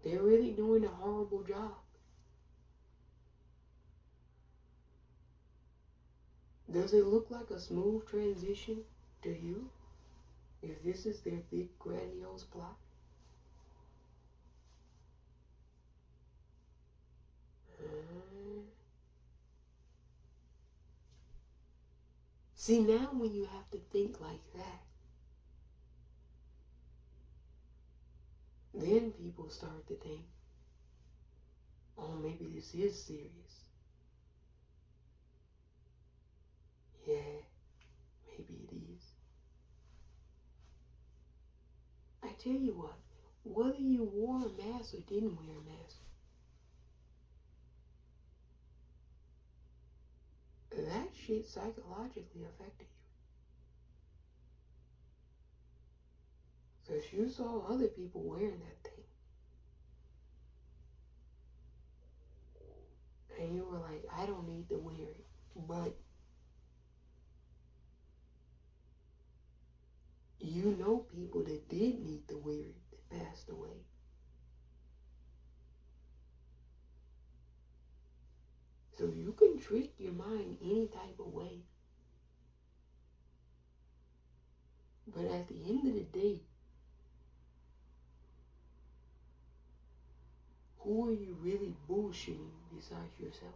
they're really doing a horrible job. Does it look like a smooth transition to you? If this is their big grandiose plot? See, now when you have to think like that, then people start to think, oh, maybe this is serious. Yeah, maybe it is. I tell you what, whether you wore a mask or didn't wear a mask, that shit psychologically affected you. Because you saw other people wearing that thing. And you were like, I don't need to wear it. But you know people that did need to wear it that passed away. So you can trick your mind any type of way. But at the end of the day, who are you really bullshitting besides yourself?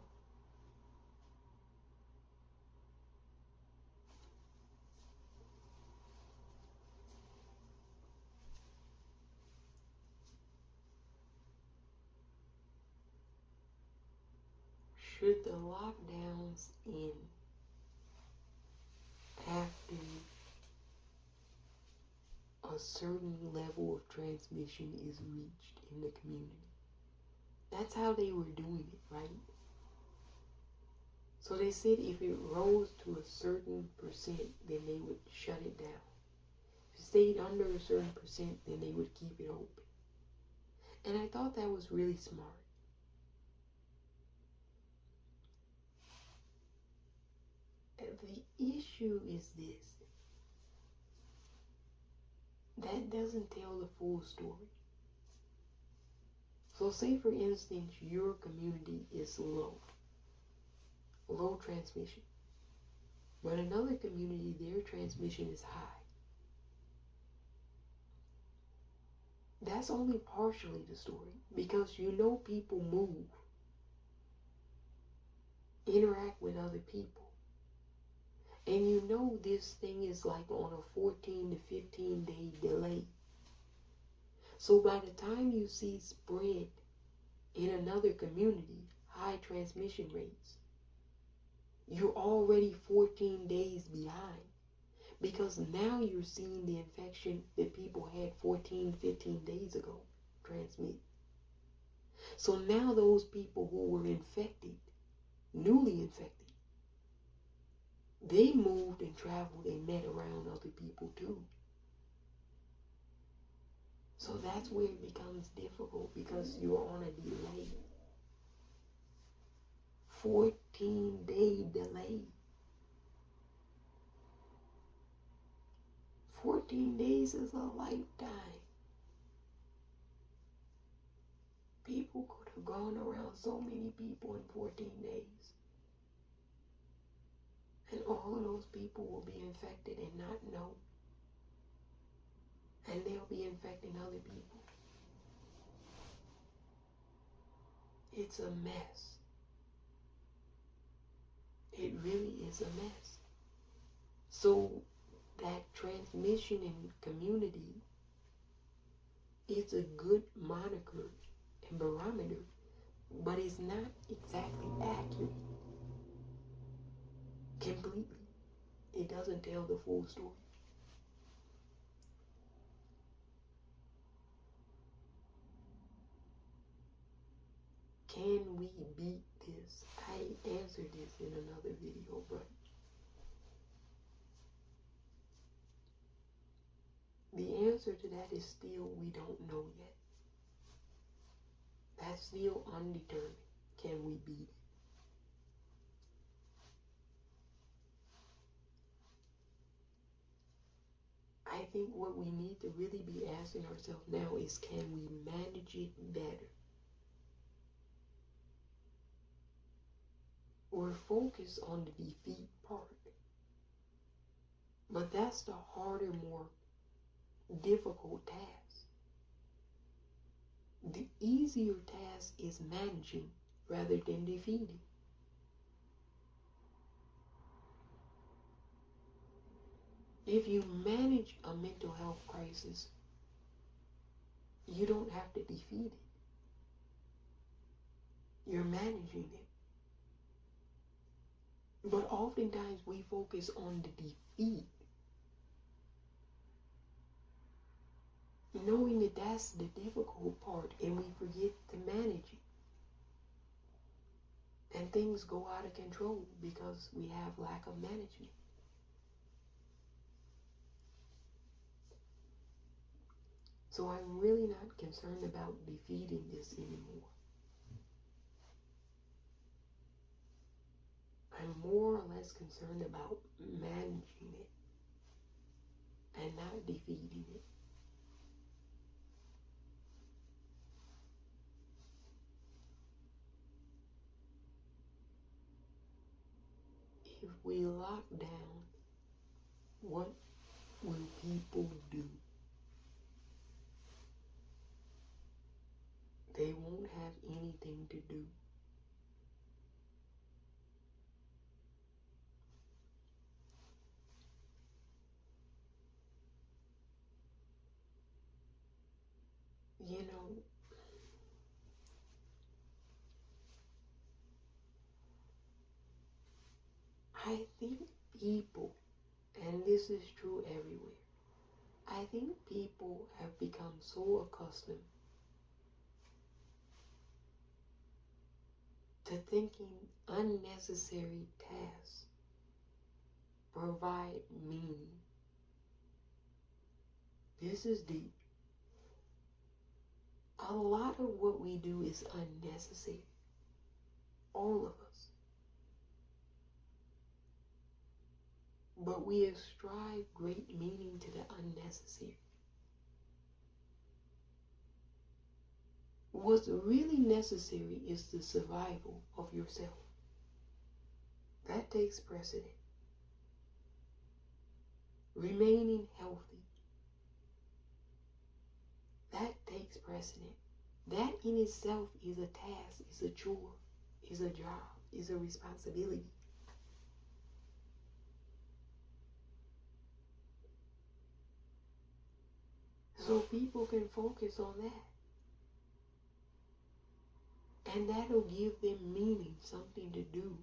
Should the lockdowns end after a certain level of transmission is reached in the community? That's how they were doing it, right? So they said if it rose to a certain percent, then they would shut it down. If it's stayed under a certain percent, then they would keep it open. And I thought that was really smart. The issue is this. That doesn't tell the full story. So say for instance, your community is low transmission. But another community, their transmission is high. That's only partially the story, because you know people move, interact with other people. And you know this thing is like on a 14 to 15 day delay. So by the time you see spread in another community, high transmission rates, you're already 14 days behind. Because now you're seeing the infection that people had 14, 15 days ago transmit. So now those people who were infected, newly infected, they moved and traveled and met around other people too. So that's where it becomes difficult, because you're on a delay. 14-day delay. 14 days is a lifetime. People could have gone around so many people in 14 days. And all of those people will be infected and not know. And they'll be infecting other people. It's a mess. It really is a mess. So that transmission in community is a good moniker and barometer, but it's not exactly accurate. Completely. It doesn't tell the full story. Can we beat this? I answered this in another video, but the answer to that is still we don't know yet. That's still undetermined. Can we beat it? I think what we need to really be asking ourselves now is, can we manage it better? We're focused on the defeat part. But that's the harder, more difficult task. The easier task is managing rather than defeating. If you manage a mental health crisis, you don't have to defeat it. You're managing it. But oftentimes we focus on the defeat, knowing that that's the difficult part, and we forget to manage it. And things go out of control because we have lack of management. So I'm really not concerned about defeating this anymore. I'm more or less concerned about managing it and not defeating it. If we lock down, what will people do? They won't have anything to do. You know, I think people, and this is true everywhere, I think people have become so accustomed to thinking unnecessary tasks provide meaning. This is deep. A lot of what we do is unnecessary. All of us. But we ascribe great meaning to the unnecessary. What's really necessary is the survival of yourself. That takes precedent. Remaining healthy. That takes precedent. That in itself is a task, is a chore, is a job, is a responsibility. So people can focus on that. And that'll give them meaning, something to do.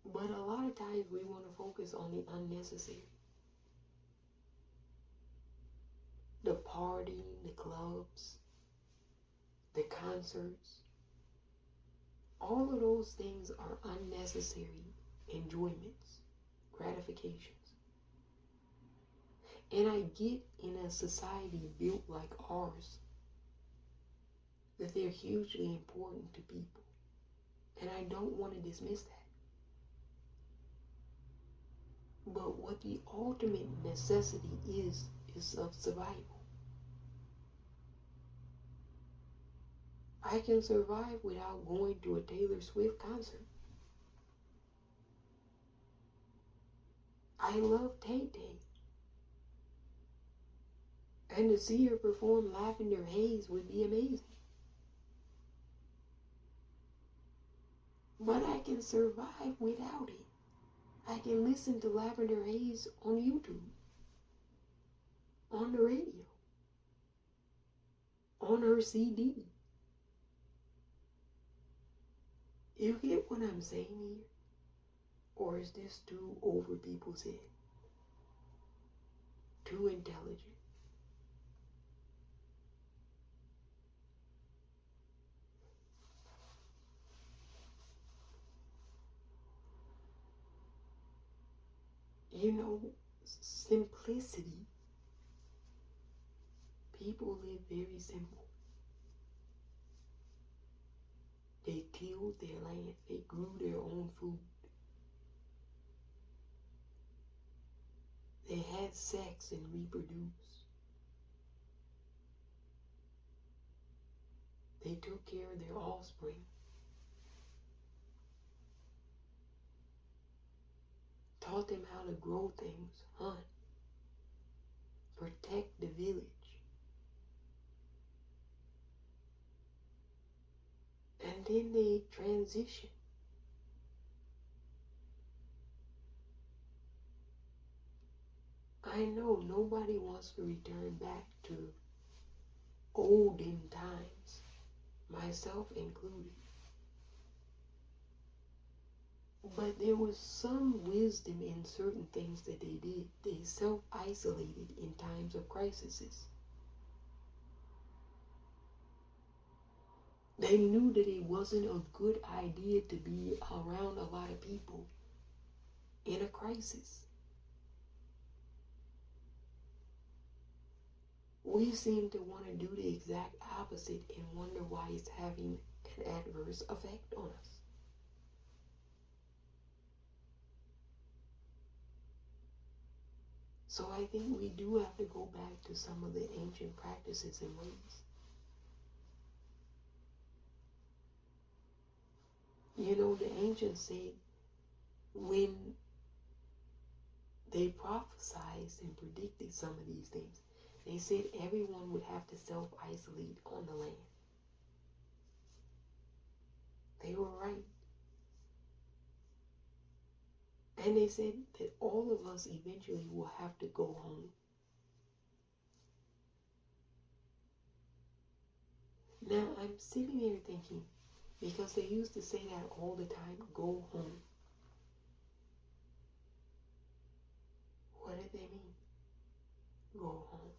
But a lot of times we want to focus on the unnecessary. The partying, the clubs, the concerts. All of those things are unnecessary enjoyments, gratifications. And I get in a society built like ours that they're hugely important to people. And I don't want to dismiss that. But what the ultimate necessity is of survival. I can survive without going to a Taylor Swift concert. I love Tay-Tay. And to see her perform Lavender Haze would be amazing. But I can survive without it. I can listen to Lavender Haze on YouTube, on the radio, on her CD. You get what I'm saying here? Or is this too over people's head? Too intelligent? You know, simplicity. People live very simple. They tilled their land. They grew their own food. They had sex and reproduced. They took care of their offspring. Taught them how to grow things, hunt, protect the village. And then they transition. I know nobody wants to return back to olden times, myself included. But there was some wisdom in certain things that they did. They self-isolated in times of crises. They knew that it wasn't a good idea to be around a lot of people in a crisis. We seem to want to do the exact opposite and wonder why it's having an adverse effect on us. So I think we do have to go back to some of the ancient practices and ways. You know, the ancients say when they prophesied and predicted some of these things, they said everyone would have to self-isolate on the land. They were right. And they said that all of us eventually will have to go home. Now, I'm sitting there thinking, because they used to say that all the time, go home. What did they mean? Go home.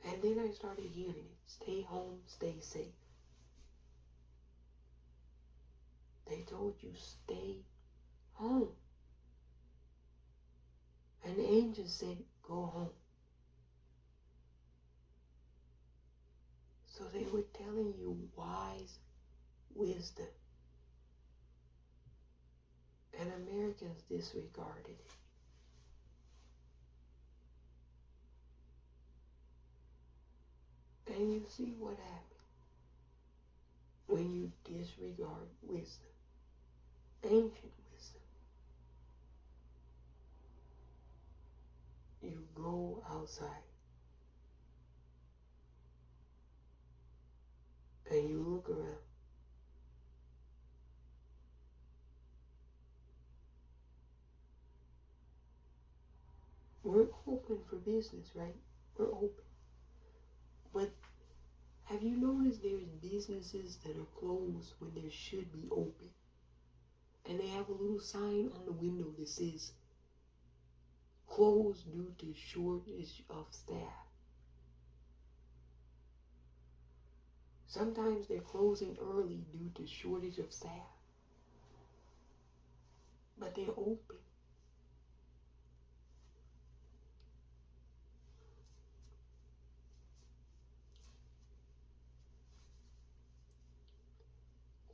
And then I started hearing it. Stay home, stay safe. They told you stay home. And the angel said, go home. So they were telling you wise wisdom. And Americans disregarded it. And you see what happens when you disregard wisdom, ancient wisdom. You go outside and you look around. We're open for business, right? We're open. But have you noticed there's businesses that are closed when they should be open? And they have a little sign on the window that says, closed due to shortage of staff. Sometimes they're closing early due to shortage of staff. But they're open.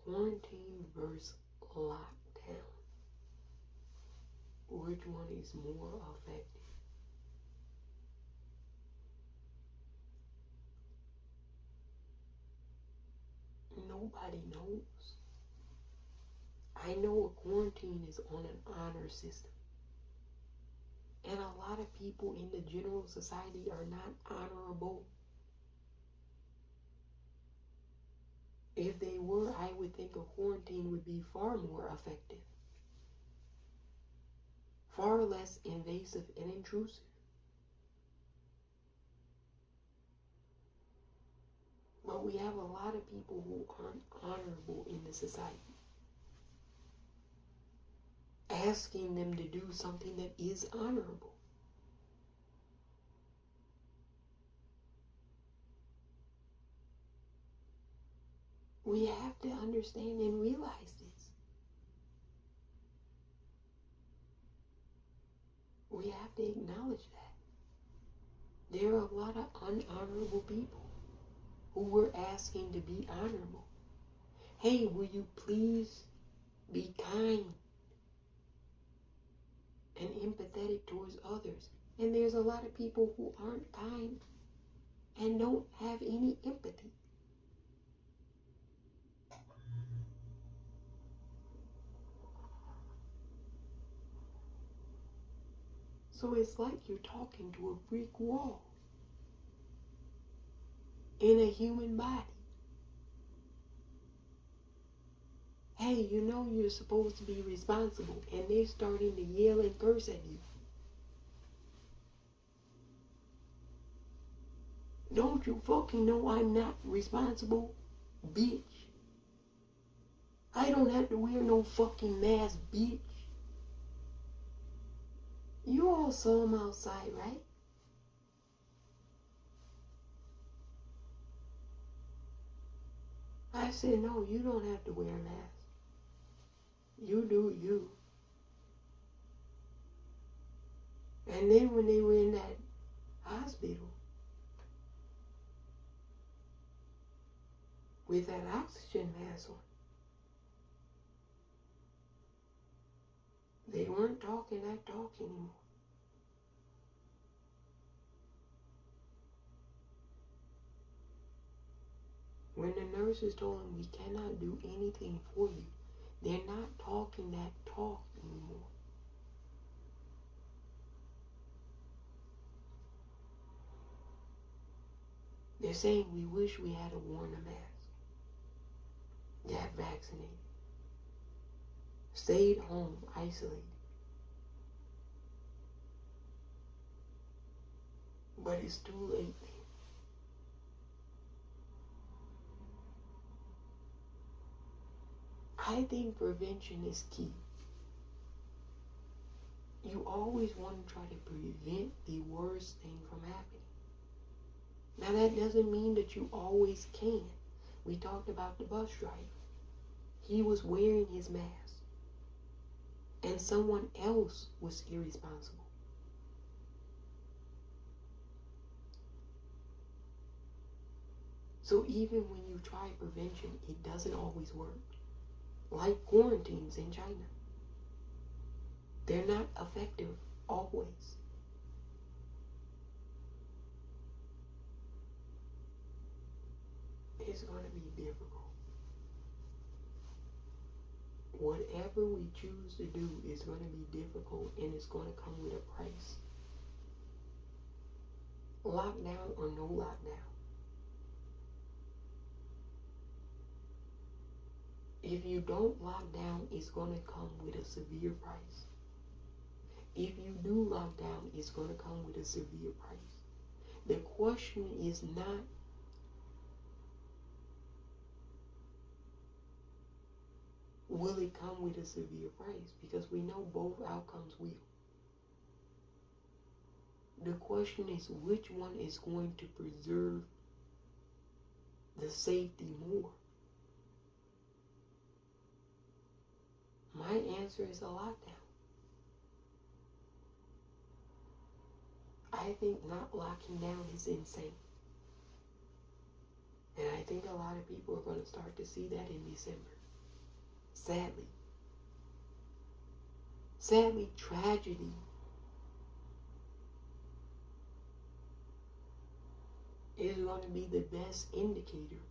Quarantine versus lockdown. Which one is more effective? Nobody knows. I know a quarantine is on an honor system. And a lot of people in the general society are not honorable. If they were, I would think a quarantine would be far more effective. Far less invasive and intrusive. But we have a lot of people who aren't honorable in the society. Asking them to do something that is honorable. We have to understand and realize this. We have to acknowledge that. There are a lot of unhonorable people who were asking to be honorable. Hey, will you please be kind and empathetic towards others? And there's a lot of people who aren't kind and don't have any empathy. So it's like you're talking to a brick wall in a human body. Hey, you know you're supposed to be responsible, and they're starting to yell and curse at you. Don't you fucking know I'm not responsible, bitch? I don't have to wear no fucking mask, bitch. You all saw him outside, right? I said, no, you don't have to wear a mask. You do you. And then when they were in that hospital with that oxygen mask on, they weren't talking that talk anymore. When the nurses told them, we cannot do anything for you, they're not talking that talk anymore. They're saying, we wish we had worn a mask, got vaccinated, stayed home, isolated. But it's too late. I think prevention is key. You always want to try to prevent the worst thing from happening. Now that doesn't mean that you always can. We talked about the bus driver. He was wearing his mask, and someone else was irresponsible. So even when you try prevention, it doesn't always work. Like quarantines in China. They're not effective always. It's going to be difficult. Whatever we choose to do is going to be difficult, and it's going to come with a price. Lockdown or no lockdown. If you don't lock down, it's going to come with a severe price. If you do lock down, it's going to come with a severe price. The question is not will it come with a severe price, because we know both outcomes will. The question is which one is going to preserve the safety more. My answer is a lockdown. I think not locking down is insane. And I think a lot of people are going to start to see that in December. Sadly. Sadly, tragedy is going to be the best indicator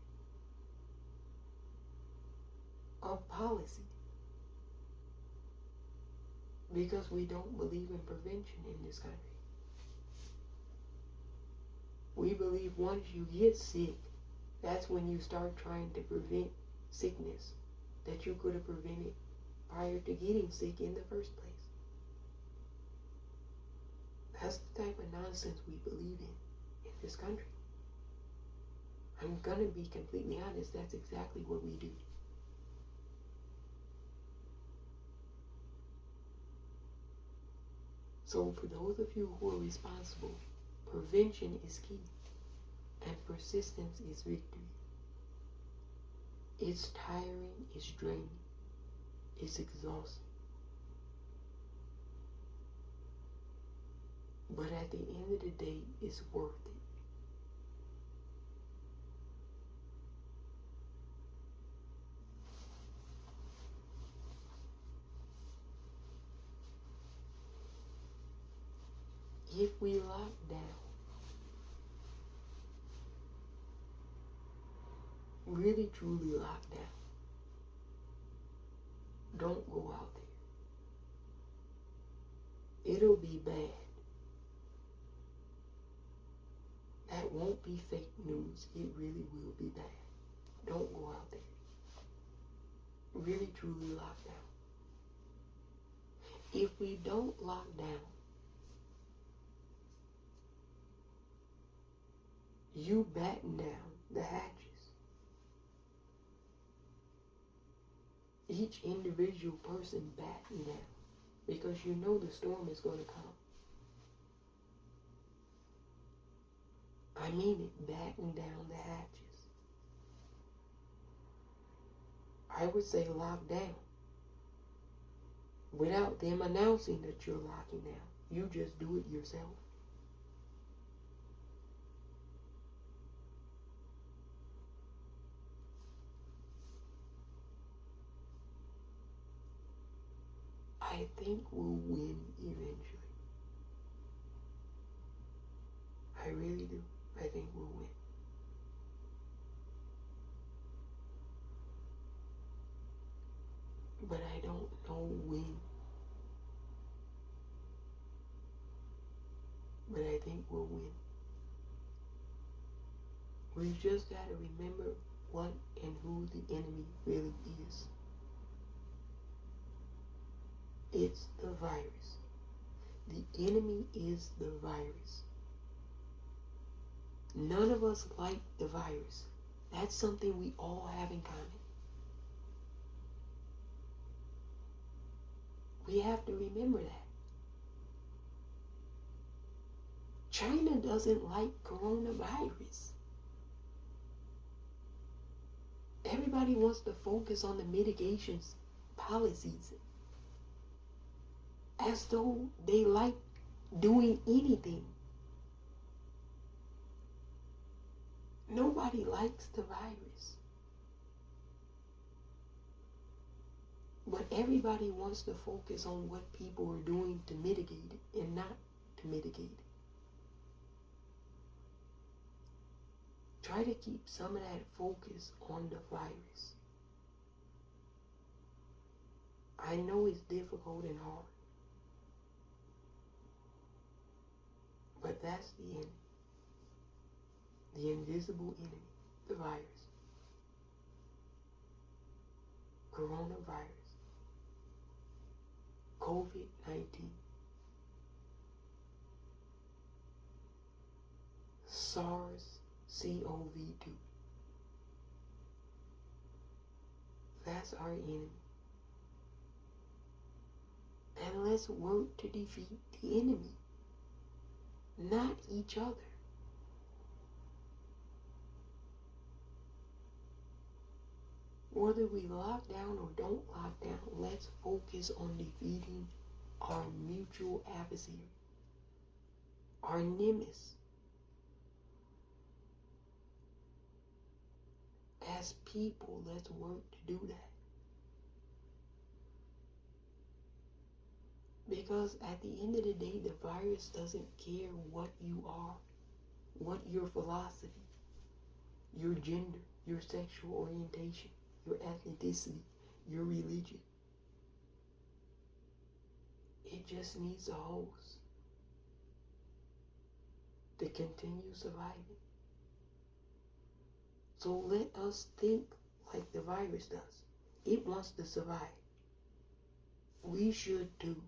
of policy. Because we don't believe in prevention in this country. We believe once you get sick, that's when you start trying to prevent sickness that you could have prevented prior to getting sick in the first place. That's the type of nonsense we believe in this country. I'm gonna be completely honest, that's exactly what we do. So for those of you who are responsible, prevention is key, and persistence is victory. It's tiring, it's draining, it's exhausting. But at the end of the day, it's worth it. If we lock down, really truly lock down, don't go out there. It'll be bad. That won't be fake news. It really will be bad. Don't go out there. Really truly lock down. If we don't lock down, you batten down the hatches. Each individual person batten down, because you know the storm is going to come. I mean it, batten down the hatches. I would say lock down. Without them announcing that you're locking down. You just do it yourself. I think we'll win eventually. I really do. I think we'll win. But I don't know when. But I think we'll win. We've just got to remember what and who the enemy really is. It's the virus. The enemy is the virus. None of us like the virus. That's something we all have in common. We have to remember that. China doesn't like coronavirus. Everybody wants to focus on the mitigations policies as though they like doing anything. Nobody likes the virus. But everybody wants to focus on what people are doing to mitigate it and not to mitigate it. Try to keep some of that focus on the virus. I know it's difficult and hard, but that's the enemy. The invisible enemy, the virus. Coronavirus. COVID-19. SARS-CoV-2. That's our enemy. And let's work to defeat the enemy, not each other. Whether we lock down or don't lock down, let's focus on defeating our mutual adversary, our nemesis. As people, let's work to do that. Because at the end of the day, the virus doesn't care what you are, what your philosophy, your gender, your sexual orientation, your ethnicity, your religion. It just needs a host to continue surviving. So let us think like the virus does. It wants to survive. We should too.